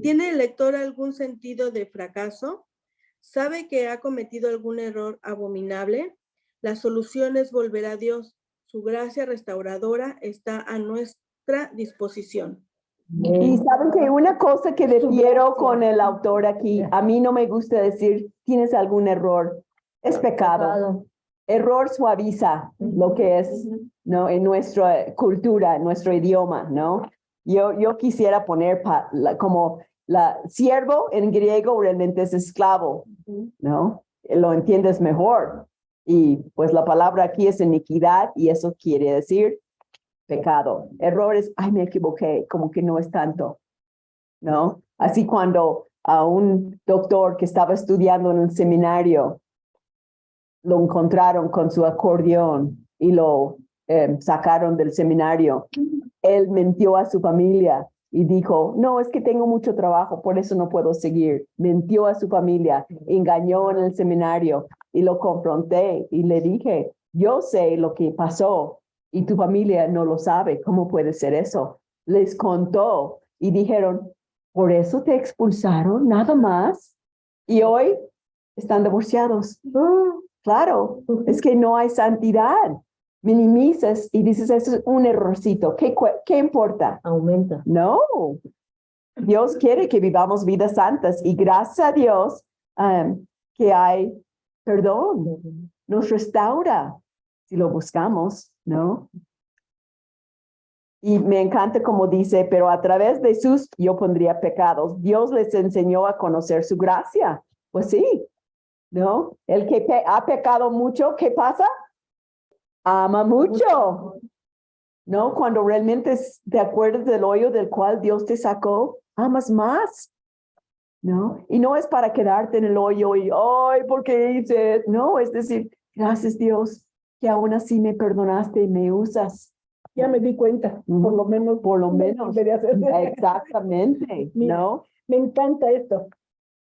¿Tiene el lector algún sentido de fracaso? ¿Sabe que ha cometido algún error abominable? La solución es volver a Dios. Su gracia restauradora está a nuestra disposición. Y saben que una cosa que difiero con el autor aquí, a mí no me gusta decir, tienes algún error, es pecado. Error suaviza lo que es, ¿no? En nuestra cultura, en nuestro idioma, ¿no? Yo quisiera poner como siervo en griego realmente es esclavo, ¿no? Lo entiendes mejor. Y pues la palabra aquí es iniquidad y eso quiere decir pecado. Errores, ay, me equivoqué, como que no es tanto, ¿no? Así cuando a un doctor que estaba estudiando en un seminario lo encontraron con su acordeón y lo sacaron del seminario, él mintió a su familia y dijo, no, es que tengo mucho trabajo, por eso no puedo seguir. Mintió a su familia, engañó en el seminario y lo confronté y le dije, yo sé lo que pasó y tu familia no lo sabe. ¿Cómo puede ser eso? Les contó y dijeron, ¿por eso te expulsaron nada más? Y hoy están divorciados. Claro, es que no hay santidad. Minimizas y dices, eso es un errorcito. ¿Qué importa? Aumenta. No. Dios quiere que vivamos vidas santas y gracias a Dios que hay perdón. Nos restaura si lo buscamos, ¿no? Y me encanta como dice, pero a través de sus, yo pondría pecados, Dios les enseñó a conocer su gracia. Pues sí, ¿no? El que ha pecado mucho, ¿qué pasa? Ama mucho. ¿No? Cuando realmente te acuerdas del hoyo del cual Dios te sacó, amas más. ¿No? Y no es para quedarte en el hoyo y, ay, ¿por qué hice? No, es decir, gracias Dios, que aún así me perdonaste y me usas. Ya me di cuenta, por lo menos. Por lo menos. Debería ser. Exactamente, Mira, ¿no? Me encanta esto.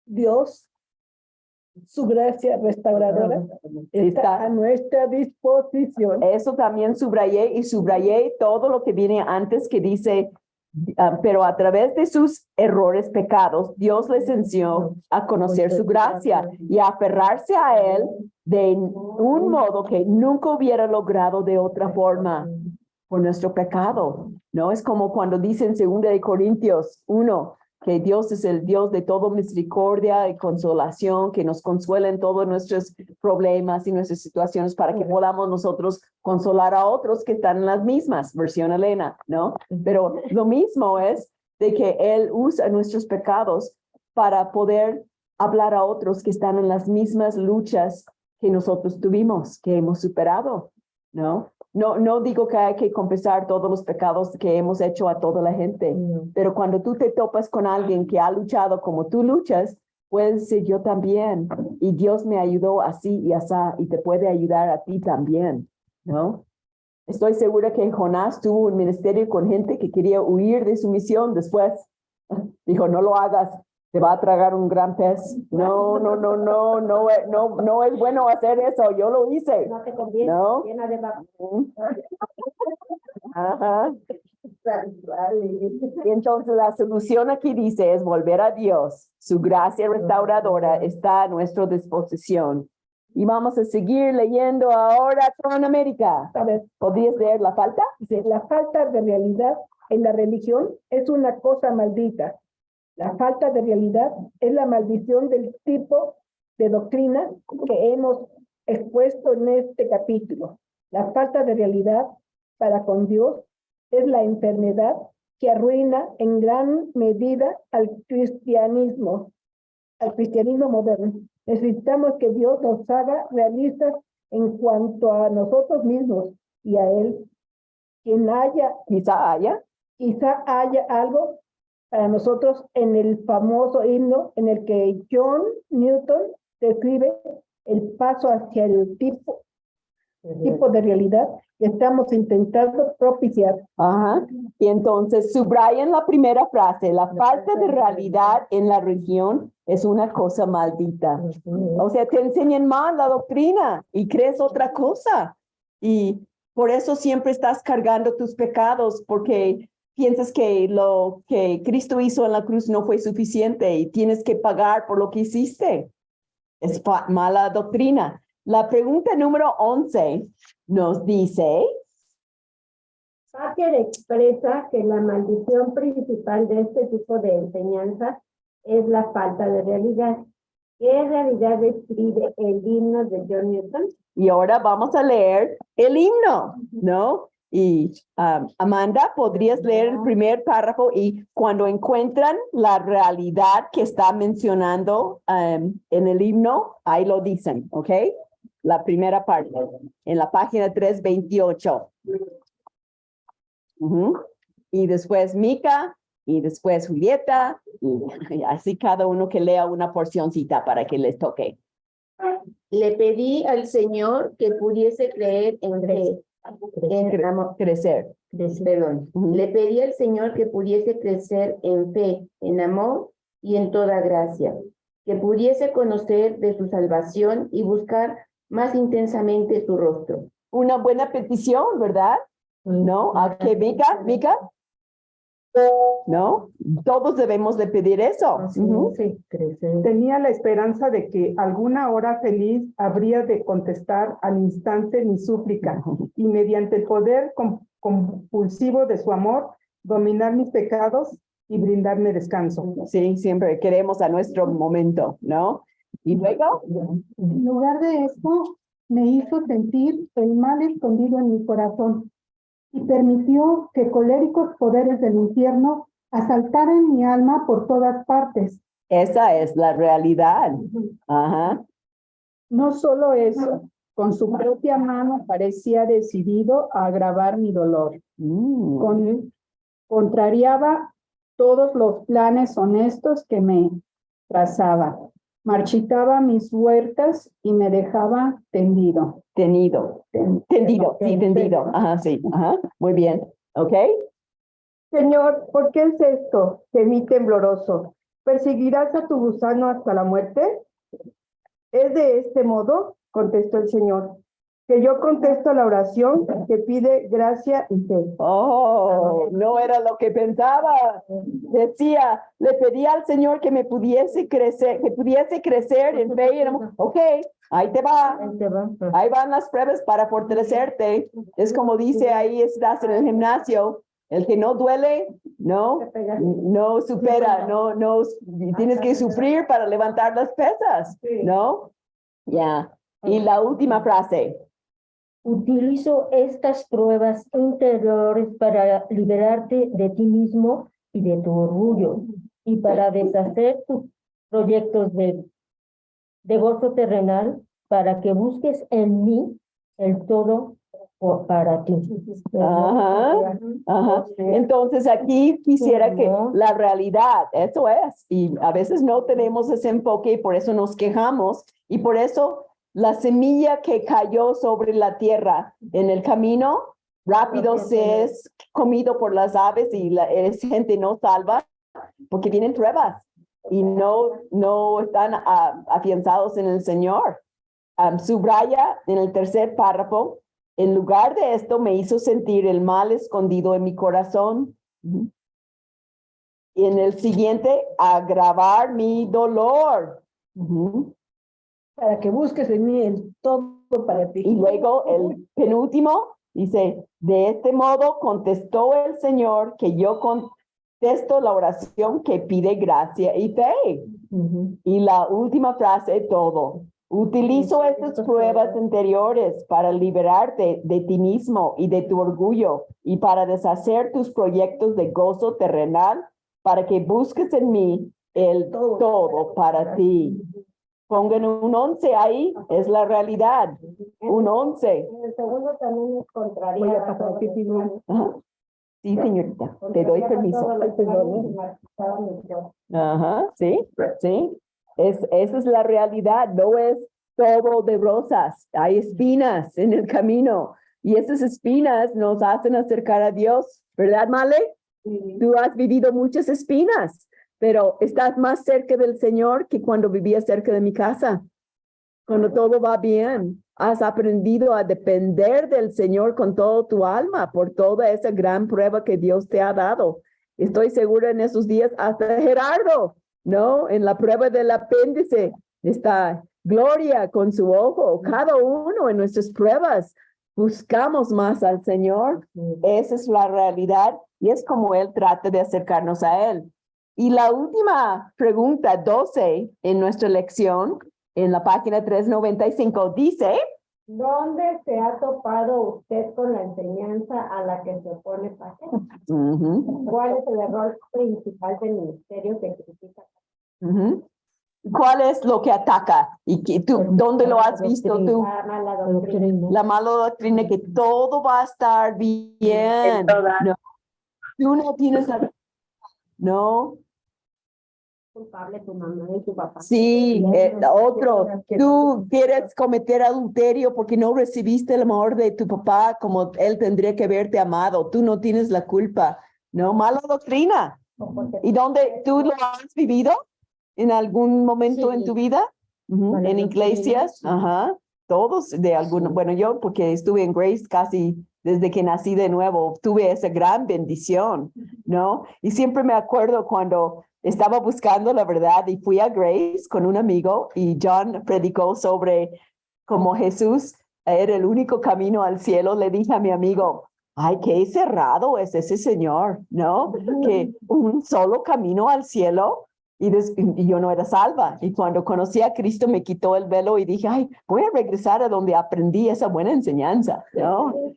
Dios, su gracia restauradora, está a nuestra disposición. Eso también subrayé y subrayé todo lo que viene antes que dice, pero a través de sus errores, pecados, Dios les enseñó a conocer su gracia y a aferrarse a Él de un modo que nunca hubiera logrado de otra forma por nuestro pecado. ¿No? Es como cuando dice en 2 de Corintios 1, que Dios es el Dios de toda misericordia y consolación, que nos consuela en todos nuestros problemas y nuestras situaciones para que podamos nosotros consolar a otros que están en las mismas, versión Elena, ¿no? Pero lo mismo es de que Él usa nuestros pecados para poder hablar a otros que están en las mismas luchas que nosotros tuvimos, que hemos superado, ¿no? No digo que hay que confesar todos los pecados que hemos hecho a toda la gente, pero cuando tú te topas con alguien que ha luchado como tú luchas, puedes decir yo también, y Dios me ayudó así y así, y te puede ayudar a ti también, ¿no? Estoy segura que Jonás tuvo un ministerio con gente que quería huir de su misión después. Dijo, no lo hagas, te va a tragar un gran pez. No es bueno hacer eso, yo lo hice. No te conviene, ¿No? llena de vaca. Ajá. Y entonces la solución aquí dice es volver a Dios. Su gracia restauradora está a nuestra disposición. Y vamos a seguir leyendo ahora con América. A ver, ¿Podrías leer la falta? dice, la falta de realidad en la religión es una cosa maldita. La falta de realidad es la maldición del tipo de doctrina que hemos expuesto en este capítulo. La falta de realidad para con Dios es la enfermedad que arruina en gran medida al cristianismo. al cristianismo moderno. Necesitamos que Dios nos haga realistas en cuanto a nosotros mismos y a Él. Quizá haya algo para nosotros en el famoso himno en el que John Newton describe el paso hacia el tipo de realidad que estamos intentando propiciar. Ajá. Y entonces subrayan la primera frase, la falta de realidad en la religión es una cosa maldita. O sea, te enseñan mal la doctrina y crees otra cosa. Y por eso siempre estás cargando tus pecados, porque piensas que lo que Cristo hizo en la cruz no fue suficiente y tienes que pagar por lo que hiciste. Es mala doctrina. La pregunta número 11 nos dice... Packer expresa que la maldición principal de este tipo de enseñanza es la falta de realidad. ¿Qué realidad describe el himno de John Newton? Y ahora vamos a leer el himno, ¿no? Y Amanda, ¿podrías leer el primer párrafo? Y cuando encuentran la realidad que está mencionando en el himno, ahí lo dicen, ¿ok? La primera parte, en la página 328. Y después Mica, y después Julieta, y así cada uno que lea una porcioncita para que les toque. Le pedí al Señor que pudiese creer en fe. Crecer. Perdón. Le pedí al Señor que pudiese crecer en fe, en amor y en toda gracia. Que pudiese conocer de su salvación y buscar más intensamente su rostro. Una buena petición, ¿verdad? ¿No? ¿A qué, Mica? ¿No? Todos debemos de pedir eso. Sí. Tenía la esperanza de que alguna hora feliz habría de contestar al instante mi súplica y mediante el poder compulsivo de su amor, dominar mis pecados y brindarme descanso. Sí, siempre queremos a nuestro momento, ¿no? Y luego, en lugar de esto, me hizo sentir el mal escondido en mi corazón y permitió que coléricos poderes del infierno asaltaran mi alma por todas partes. Esa es la realidad. Ajá. No solo eso, con su propia mano parecía decidido a agravar mi dolor. Contrariaba todos los planes honestos que me trazaba. Marchitaba mis huertas y me dejaba tendido. Tendido. Ajá, sí. Ajá. Muy bien. ¿Ok? Señor, ¿por qué es esto? Gemí tembloroso. ¿Perseguirás a tu gusano hasta la muerte? Es de este modo, contestó el Señor, que yo contesto la oración que pide gracia y fe. Oh, no era lo que pensaba. Decía, le pedí al Señor que me pudiese crecer, en fe y en amor. Ok, ahí te va. Ahí van las pruebas para fortalecerte. Es como dice, ahí estás en el gimnasio. El que no duele, no supera, no, tienes que sufrir para levantar las pesas, ¿no? Ya. Y la última frase. Utilizo estas pruebas interiores para liberarte de ti mismo y de tu orgullo y para deshacer tus proyectos de gozo terrenal para que busques en mí el todo para ti. Ajá. Entonces aquí quisiera que la realidad, eso es, y a veces no tenemos ese enfoque y por eso nos quejamos y por eso la semilla que cayó sobre la tierra en el camino rápido se es comido por las aves y es gente no salva porque tienen pruebas y no están afianzados en el Señor. Subraya en el tercer párrafo, en lugar de esto me hizo sentir el mal escondido en mi corazón. Y en el siguiente, agravar mi dolor. Para que busques en mí el todo para ti. Y luego el penúltimo dice, de este modo contestó el Señor que yo contesto la oración que pide gracia y fe. Y la última frase, todo. Utilizo estas pruebas anteriores para liberarte de ti mismo y de tu orgullo y para deshacer tus proyectos de gozo terrenal, para que busques en mí el todo para ti. Pongan un 11 ahí, es la realidad. Un 11. En el segundo también es contrario. Voy a pasar aquí, Ajá. Sí, señorita, te doy permiso. Ajá, sí, sí. Esa es la realidad, no es todo de rosas. Hay espinas en el camino y esas espinas nos hacen acercar a Dios, ¿verdad, Male? Tú has vivido muchas espinas, pero estás más cerca del Señor que cuando vivías cerca de mi casa. Cuando todo va bien, has aprendido a depender del Señor con todo tu alma por toda esa gran prueba que Dios te ha dado. Estoy segura en esos días hasta Gerardo, ¿no? En la prueba del apéndice está Gloria con su ojo. Cada uno en nuestras pruebas buscamos más al Señor. Esa es la realidad y es como Él trata de acercarnos a Él. Y la última pregunta, 12, en nuestra lección, en la página 395, dice, ¿dónde se ha topado usted con la enseñanza a la que se opone Paco? ¿Cuál es el error principal del ministerio que critica? ¿cuál es lo que ataca? ¿Y tú, dónde lo has visto tú? La mala doctrina. La mala doctrina, que todo va a estar bien. No, tú no tienes la... No. Culpable tu mamá y tu papá. Sí, otro. Tú quieres cometer adulterio porque no recibiste el amor de tu papá como él tendría que haberte amado. Tú no tienes la culpa. No, mala doctrina. ¿Y dónde tú lo has vivido? ¿En algún momento en tu vida? En iglesias, ajá. Todos de alguna, bueno, yo porque estuve en Grace casi desde que nací de nuevo, tuve esa gran bendición, ¿no? Y siempre me acuerdo cuando estaba buscando la verdad y fui a Grace con un amigo y John predicó sobre cómo Jesús era el único camino al cielo. Le dije a mi amigo, ay, qué cerrado es ese señor, ¿no? Que un solo camino al cielo. Y yo no era salva. Y cuando conocí a Cristo me quitó el velo y dije, ay, voy a regresar a donde aprendí esa buena enseñanza, ¿no?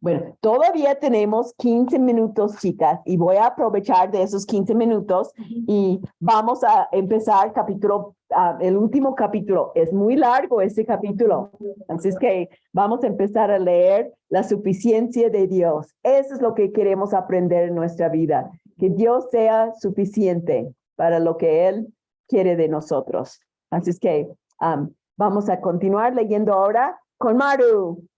Bueno, todavía tenemos 15 minutos, chicas, y voy a aprovechar de esos 15 minutos y vamos a empezar el último capítulo. Es muy largo ese capítulo, así es que vamos a empezar a leer la suficiencia de Dios. Eso es lo que queremos aprender en nuestra vida, que Dios sea suficiente para lo que Él quiere de nosotros. Así es que vamos a continuar leyendo ahora con Maru.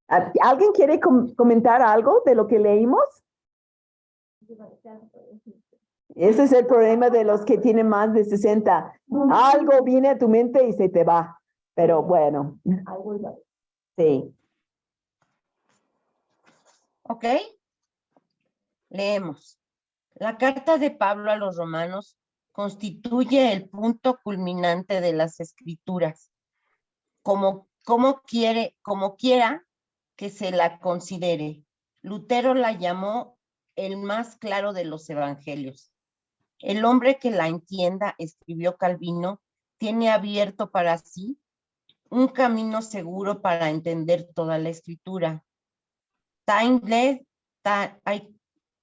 ¿Alguien quiere comentar algo de lo que leímos? Ese es el problema de los que tienen más de 60. Algo viene a tu mente y se te va. Pero bueno. Sí. ¿Ok? Leemos. La carta de Pablo a los romanos constituye el punto culminante de las escrituras, como quiera que se la considere. Lutero la llamó el más claro de los evangelios. El hombre que la entienda, escribió Calvino, tiene abierto para sí un camino seguro para entender toda la escritura.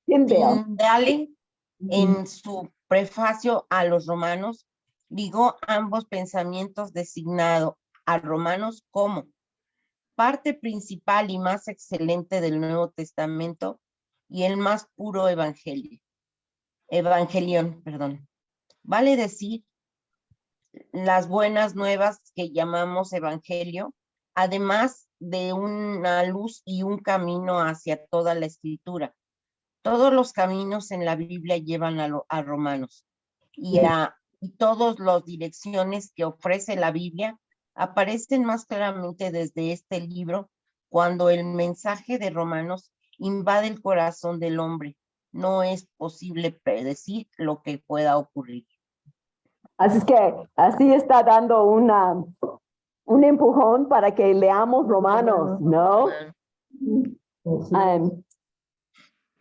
Tyndale, en su prefacio a los romanos, ligó ambos pensamientos designado a Romanos como parte principal y más excelente del Nuevo Testamento y el más puro evangelión. Vale decir, las buenas nuevas que llamamos evangelio, además de una luz y un camino hacia toda la escritura. Todos los caminos en la Biblia llevan a Romanos y todas las direcciones que ofrece la Biblia aparecen más claramente desde este libro cuando el mensaje de Romanos invade el corazón del hombre. No es posible predecir lo que pueda ocurrir. Así es que así está dando un empujón para que leamos Romanos, ¿no?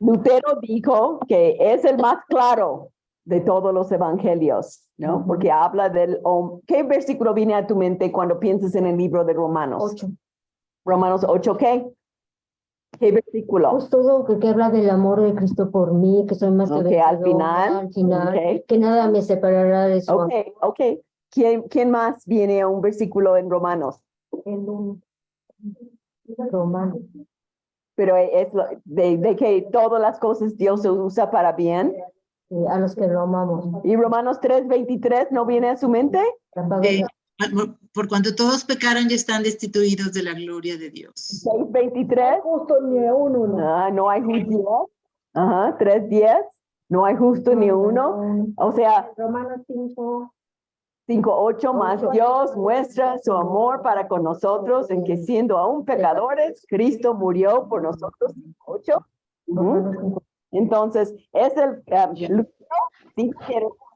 Lutero dijo que es el más claro de todos los evangelios, ¿no? Porque habla ¿qué versículo viene a tu mente cuando piensas en el libro de Romanos? 8. Romanos 8, ¿qué? ¿Qué versículo? Pues todo que habla del amor de Cristo por mí, que soy más que Ok, al vencedora, al final, ok. que nada me separará de su amor. Ok. ¿Quién más viene a un versículo en Romanos? En un romano. Pero es de que todas las cosas Dios usa para bien. A los que lo amamos. ¿Y Romanos 3:23 no viene a su mente? Por cuanto todos pecaron y están destituidos de la gloria de Dios. 6:23. Justo ni uno. No hay justo. Ajá, 3:10. No hay justo ni uno. O sea, Romanos 5. 5:8 más Dios muestra su amor para con nosotros en que siendo aún pecadores, Cristo murió por nosotros. 8. Entonces, es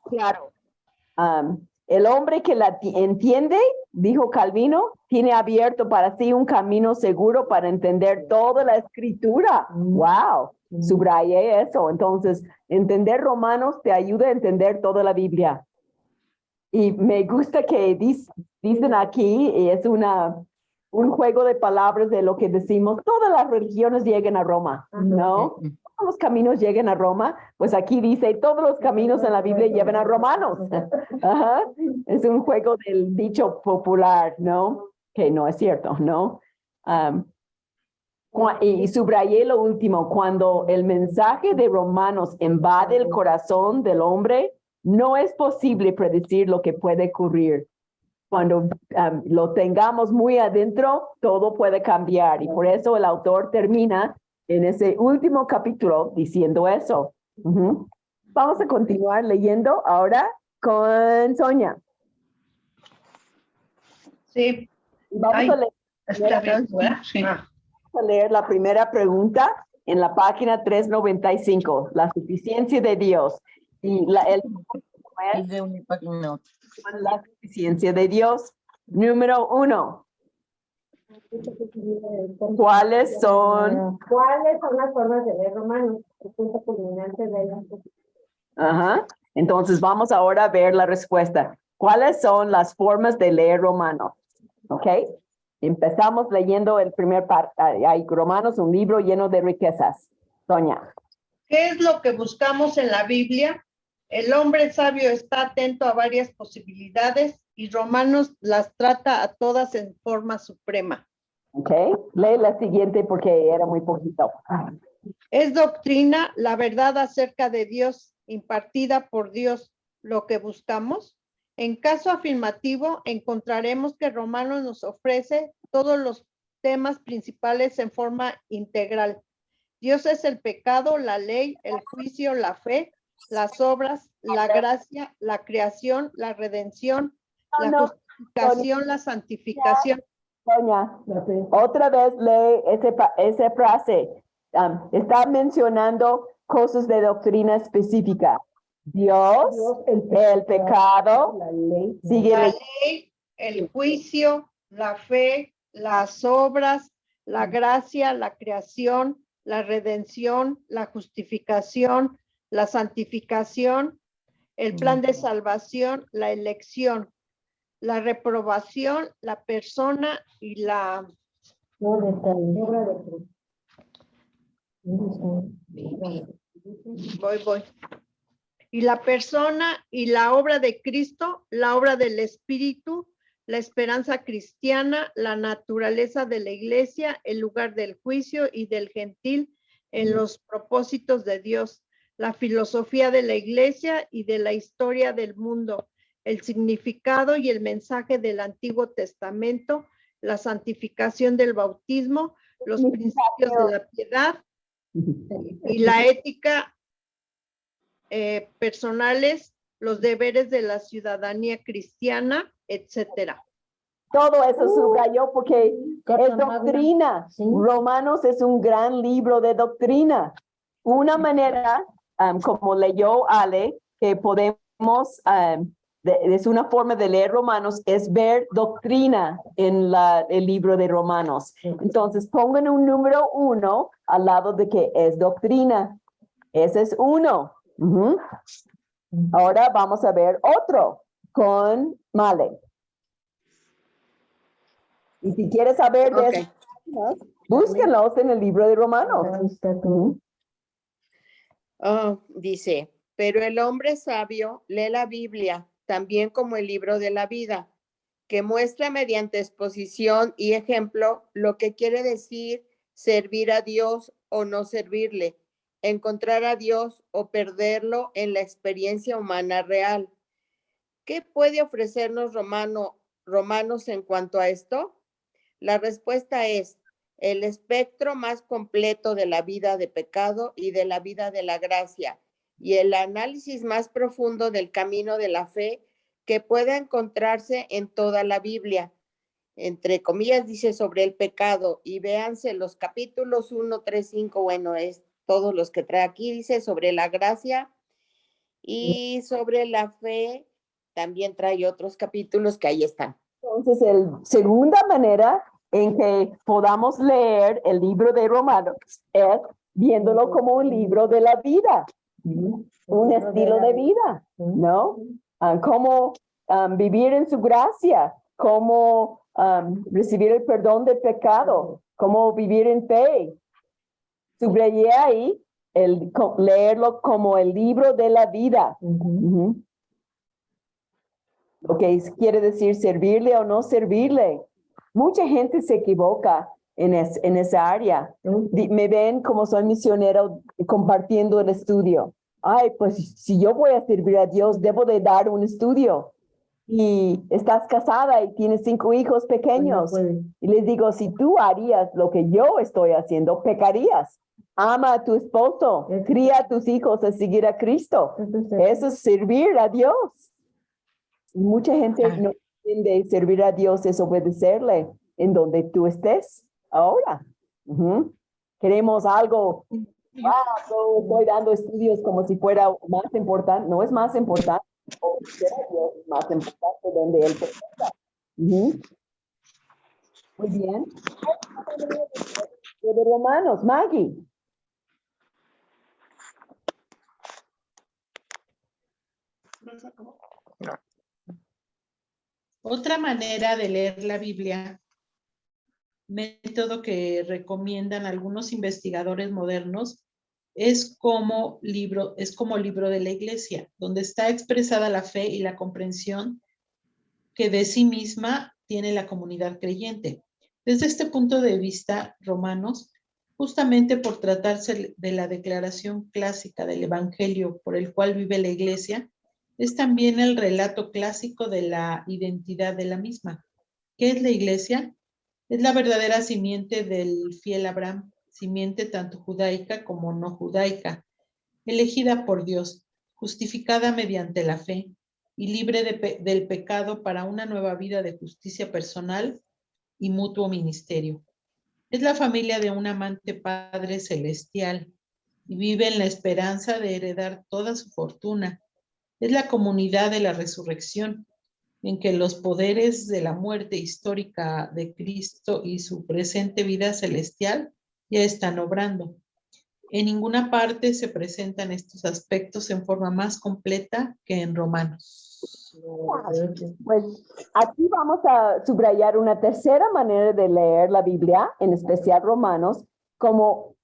claro. El hombre que la entiende, dijo Calvino, tiene abierto para sí un camino seguro para entender toda la escritura. Wow, subrayé eso. Entonces, entender Romanos te ayuda a entender toda la Biblia. Y me gusta que dicen aquí, y es un juego de palabras de lo que decimos, todas las religiones llegan a Roma, ¿no? Todos los caminos llegan a Roma, pues aquí dice, todos los caminos en la Biblia llevan a Romanos. Ajá. Es un juego del dicho popular, ¿no? Que no es cierto, ¿no? Y subrayé lo último, cuando el mensaje de Romanos invade el corazón del hombre, no es posible predecir lo que puede ocurrir. Cuando lo tengamos muy adentro, todo puede cambiar. Y por eso el autor termina en ese último capítulo diciendo eso. Vamos a continuar leyendo ahora con Sonia. Sí. Vamos a leer. Está bien, sí. Vamos a leer la primera pregunta en la página 395, la suficiencia de Dios. Y la suficiencia de Dios. Número 1. ¿Cuáles son las formas de leer Romanos? El punto culminante de la... Ajá. Entonces vamos ahora a ver la respuesta. ¿Cuáles son las formas de leer Romanos? ¿Ok? Empezamos leyendo el primer parte. Hay Romanos, un libro lleno de riquezas. Sonia. ¿Qué es lo que buscamos en la Biblia? El hombre sabio está atento a varias posibilidades y Romanos las trata a todas en forma suprema. Ok, lee la siguiente porque era muy poquito. Es doctrina la verdad acerca de Dios impartida por Dios lo que buscamos. En caso afirmativo, encontraremos que Romanos nos ofrece todos los temas principales en forma integral. Dios es el pecado, la ley, el juicio, la fe, las obras, la gracia, la creación, la redención, la justificación, la santificación. Sonia, otra vez lee esa frase. Está mencionando cosas de doctrina específica. Dios, el pecado, la ley, el juicio, la fe, las obras, la gracia, la creación, la redención, la justificación, la santificación, el plan de salvación, la elección, la reprobación, la persona y la obra de Cristo. Voy. Y la persona y la obra de Cristo, la obra del Espíritu, la esperanza cristiana, la naturaleza de la iglesia, el lugar del juicio y del gentil en los propósitos de Dios, la filosofía de la iglesia y de la historia del mundo, el significado y el mensaje del Antiguo Testamento, la santificación del bautismo, los principios de la piedad y la ética personales, los deberes de la ciudadanía cristiana, etcétera. Todo eso subrayó porque es doctrina. Romanos es un gran libro de doctrina. Una manera, como leyó Ale, que podemos, es una forma de leer Romanos, es ver doctrina en el libro de Romanos. Entonces pongan un número 1 al lado de que es doctrina. Ese es 1. Ahora vamos a ver otro con Male. Y si quieres saber de eso, Búsquenlos en el libro de Romanos. Dice, pero el hombre sabio lee la Biblia también como el libro de la vida, que muestra mediante exposición y ejemplo lo que quiere decir servir a Dios o no servirle, encontrar a Dios o perderlo en la experiencia humana real. ¿Qué puede ofrecernos Romanos en cuanto a esto? La respuesta es el espectro más completo de la vida de pecado y de la vida de la gracia, y el análisis más profundo del camino de la fe que pueda encontrarse en toda la Biblia. Entre comillas dice sobre el pecado, y véanse los capítulos 1, 3, 5, bueno, es todos los que trae aquí, dice sobre la gracia y sobre la fe, también trae otros capítulos que ahí están. Entonces, la segunda manera en que podamos leer el libro de Romanos es viéndolo como un libro de la vida, un estilo de vida, ¿no? Cómo vivir en su gracia, cómo recibir el perdón de pecado, cómo vivir en fe. Subrayé ahí leerlo como el libro de la vida. Lo que quiere decir servirle o no servirle. Mucha gente se equivoca en esa área. Me ven como soy misionero compartiendo el estudio. Ay, pues si yo voy a servir a Dios, debo de dar un estudio. Y estás casada y tienes 5 hijos pequeños. Y les digo, si tú harías lo que yo estoy haciendo, pecarías. Ama a tu esposo, cría a tus hijos a seguir a Cristo. Eso es servir a Dios. Mucha gente no entiende servir a Dios es obedecerle en donde tú estés ahora. Queremos algo, yo estoy dando estudios como si fuera más importante. No es más importante. Obedecer a Dios es más importante donde Él te está. Muy bien. De Romanos, Maggie. Otra manera de leer la Biblia, método que recomiendan algunos investigadores modernos, es como libro de la iglesia, donde está expresada la fe y la comprensión que de sí misma tiene la comunidad creyente. Desde este punto de vista, Romanos, justamente por tratarse de la declaración clásica del Evangelio por el cual vive la iglesia, es también el relato clásico de la identidad de la misma. ¿Qué es la iglesia? Es la verdadera simiente del fiel Abraham, simiente tanto judaica como no judaica, elegida por Dios, justificada mediante la fe y libre del pecado para una nueva vida de justicia personal y mutuo ministerio. Es la familia de un amante Padre celestial y vive en la esperanza de heredar toda su fortuna. Es la comunidad de la resurrección, en que los poderes de la muerte histórica de Cristo y su presente vida celestial ya están obrando. En ninguna parte se presentan estos aspectos en forma más completa que en Romanos. Pues aquí vamos a subrayar una tercera manera de leer la Biblia, en especial Romanos, como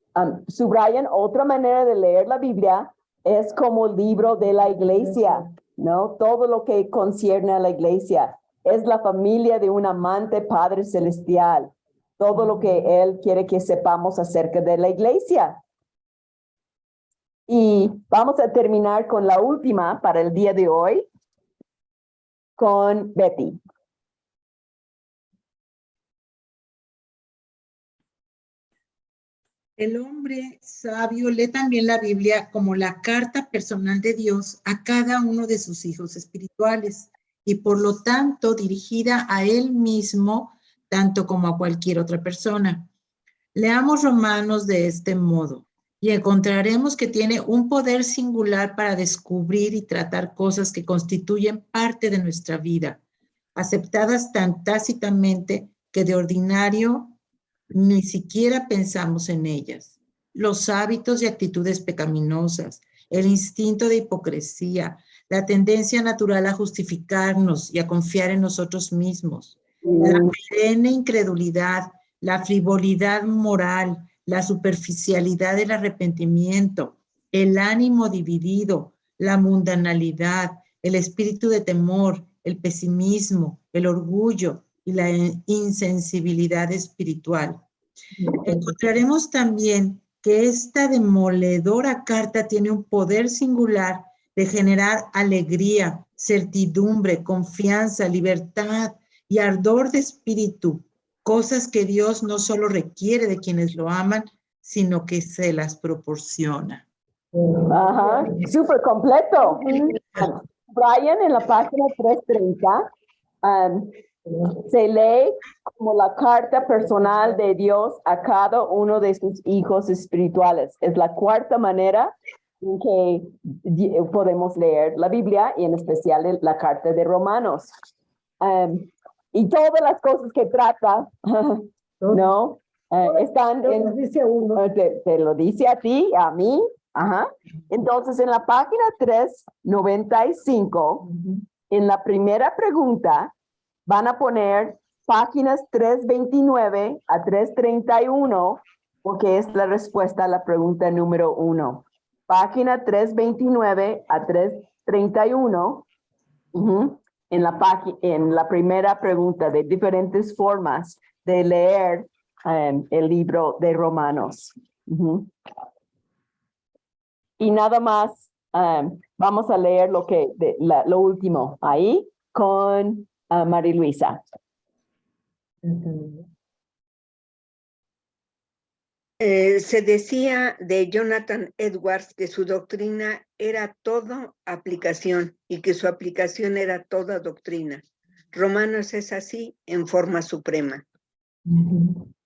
subrayan otra manera de leer la Biblia, es como libro de la iglesia, ¿no? Todo lo que concierne a la iglesia es la familia de un amante Padre celestial. Todo lo que Él quiere que sepamos acerca de la iglesia. Y vamos a terminar con la última para el día de hoy, con Betty. El hombre sabio lee también la Biblia como la carta personal de Dios a cada uno de sus hijos espirituales y por lo tanto dirigida a él mismo tanto como a cualquier otra persona. Leamos Romanos de este modo y encontraremos que tiene un poder singular para descubrir y tratar cosas que constituyen parte de nuestra vida, aceptadas tan tácitamente que de ordinario ni siquiera pensamos en ellas. Los hábitos y actitudes pecaminosas, el instinto de hipocresía, la tendencia natural a justificarnos y a confiar en nosotros mismos, la perenne incredulidad la frivolidad moral, la superficialidad del arrepentimiento, el ánimo dividido, la mundanalidad, el espíritu de temor, el pesimismo, el orgullo y la insensibilidad espiritual. Encontraremos también que esta demoledora carta tiene un poder singular de generar alegría, certidumbre, confianza, libertad y ardor de espíritu, cosas que Dios no solo requiere de quienes lo aman, sino que se las proporciona. Ajá, súper completo. Brian, en la página 330, se lee como la carta personal de Dios a cada uno de sus hijos espirituales. Es la cuarta manera en que podemos leer la Biblia y en especial la carta de Romanos. Y todas las cosas que trata, ¿no? Están en, te lo dice a ti, a mí. Ajá. Entonces, en la página 395, en la primera pregunta, van a poner páginas 329 a 331, porque es la respuesta a la pregunta número 1. Página 329 a 331, en la primera pregunta, de diferentes formas de leer el libro de Romanos. Y nada más, vamos a leer lo último ahí con María Luisa. Se decía de Jonathan Edwards que su doctrina era todo aplicación y que su aplicación era toda doctrina. Romanos es así en forma suprema.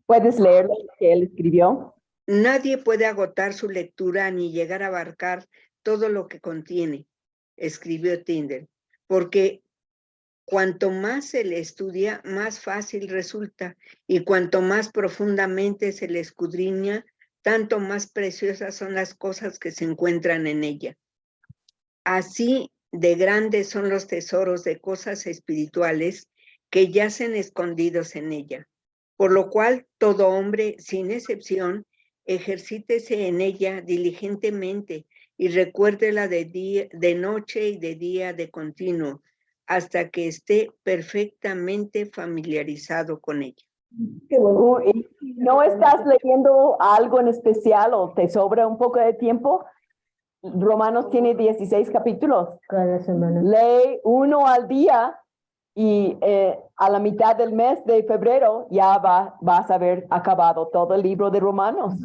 ¿Puedes leer lo que él escribió? Nadie puede agotar su lectura ni llegar a abarcar todo lo que contiene, escribió Tyndale, porque cuanto más se le estudia, más fácil resulta, y cuanto más profundamente se le escudriña, tanto más preciosas son las cosas que se encuentran en ella. Así de grandes son los tesoros de cosas espirituales que yacen escondidos en ella, por lo cual todo hombre, sin excepción, ejercítese en ella diligentemente y recuérdela de noche y de día de continuo, hasta que esté perfectamente familiarizado con ella. Qué bueno. ¿Y no estás leyendo algo en especial o te sobra un poco de tiempo? Romanos tiene 16 capítulos. Cada semana. Lee uno al día y a la mitad del mes de febrero ya vas a haber acabado todo el libro de Romanos.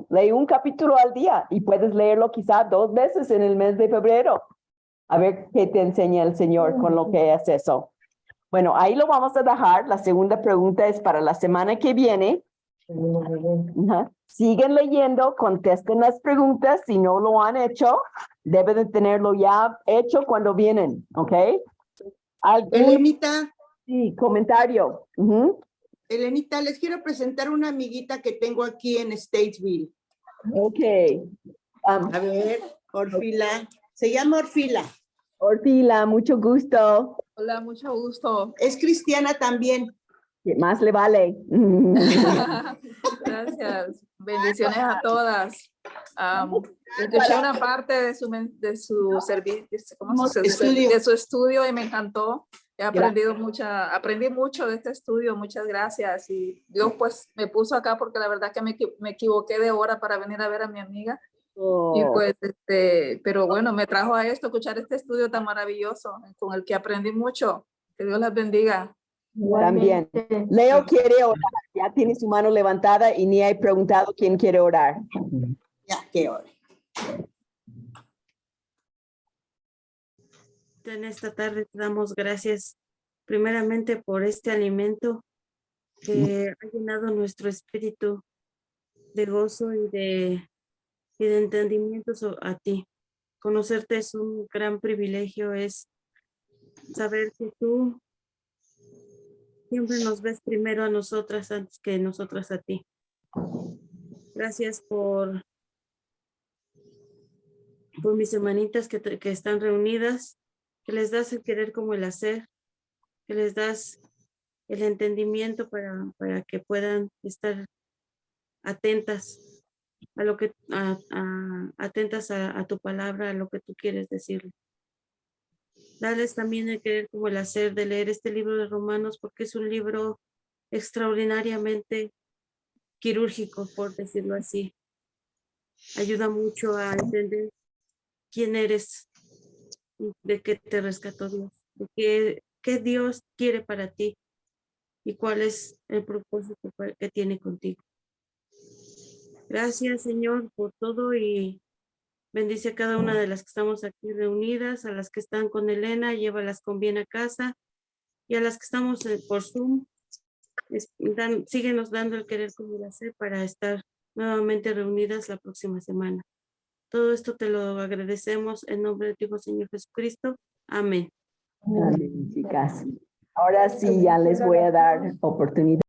Lee un capítulo al día y puedes leerlo quizá 2 veces en el mes de febrero. A ver qué te enseña el Señor con lo que es eso. Bueno, ahí lo vamos a dejar. La segunda pregunta es para la semana que viene. Siguen leyendo, contesten las preguntas. Si no lo han hecho, deben de tenerlo ya hecho cuando vienen, ¿ok? Elenita. Sí, comentario. Elenita, les quiero presentar una amiguita que tengo aquí en Statesville. Ok. A ver, Orfila. Se llama Orfila. Orfila, mucho gusto. Hola, mucho gusto. Es cristiana también. ¿Qué más le vale? Gracias. Bendiciones a todas. Escuché una parte de su servicio, de su estudio y me encantó. He aprendido aprendí mucho de este estudio. Muchas gracias. Y Dios pues me puso acá porque la verdad que me equivoqué de hora para venir a ver a mi amiga. Y pues, pero bueno, me trajo a esto, escuchar este estudio tan maravilloso, con el que aprendí mucho. Que Dios las bendiga. También. Leo quiere orar. Ya tiene su mano levantada y ni he preguntado quién quiere orar. Ya, que ore. En esta tarde te damos gracias primeramente por este alimento que ha llenado nuestro espíritu de gozo y de entendimiento a ti. Conocerte es un gran privilegio, es saber que tú siempre nos ves primero a nosotras antes que nosotras a ti. Gracias por mis hermanitas que están reunidas, que les das el querer como el hacer, que les das el entendimiento para que puedan estar atentas a lo que atentas a tu palabra, a lo que tú quieres decirle. Dales también el querer como el hacer de leer este libro de Romanos, porque es un libro extraordinariamente quirúrgico, por decirlo así. Ayuda mucho a entender quién eres, de qué te rescató Dios, de qué Dios quiere para ti y cuál es el propósito que tiene contigo. Gracias, Señor, por todo y bendice a cada una de las que estamos aquí reunidas, a las que están con Elena, llévalas con bien a casa, y a las que estamos por Zoom, síguenos dando el querer como el hacer para estar nuevamente reunidas la próxima semana. Todo esto te lo agradecemos en nombre de tu Hijo Señor Jesucristo. Amén. Amén, chicas. Ahora sí ya les voy a dar oportunidad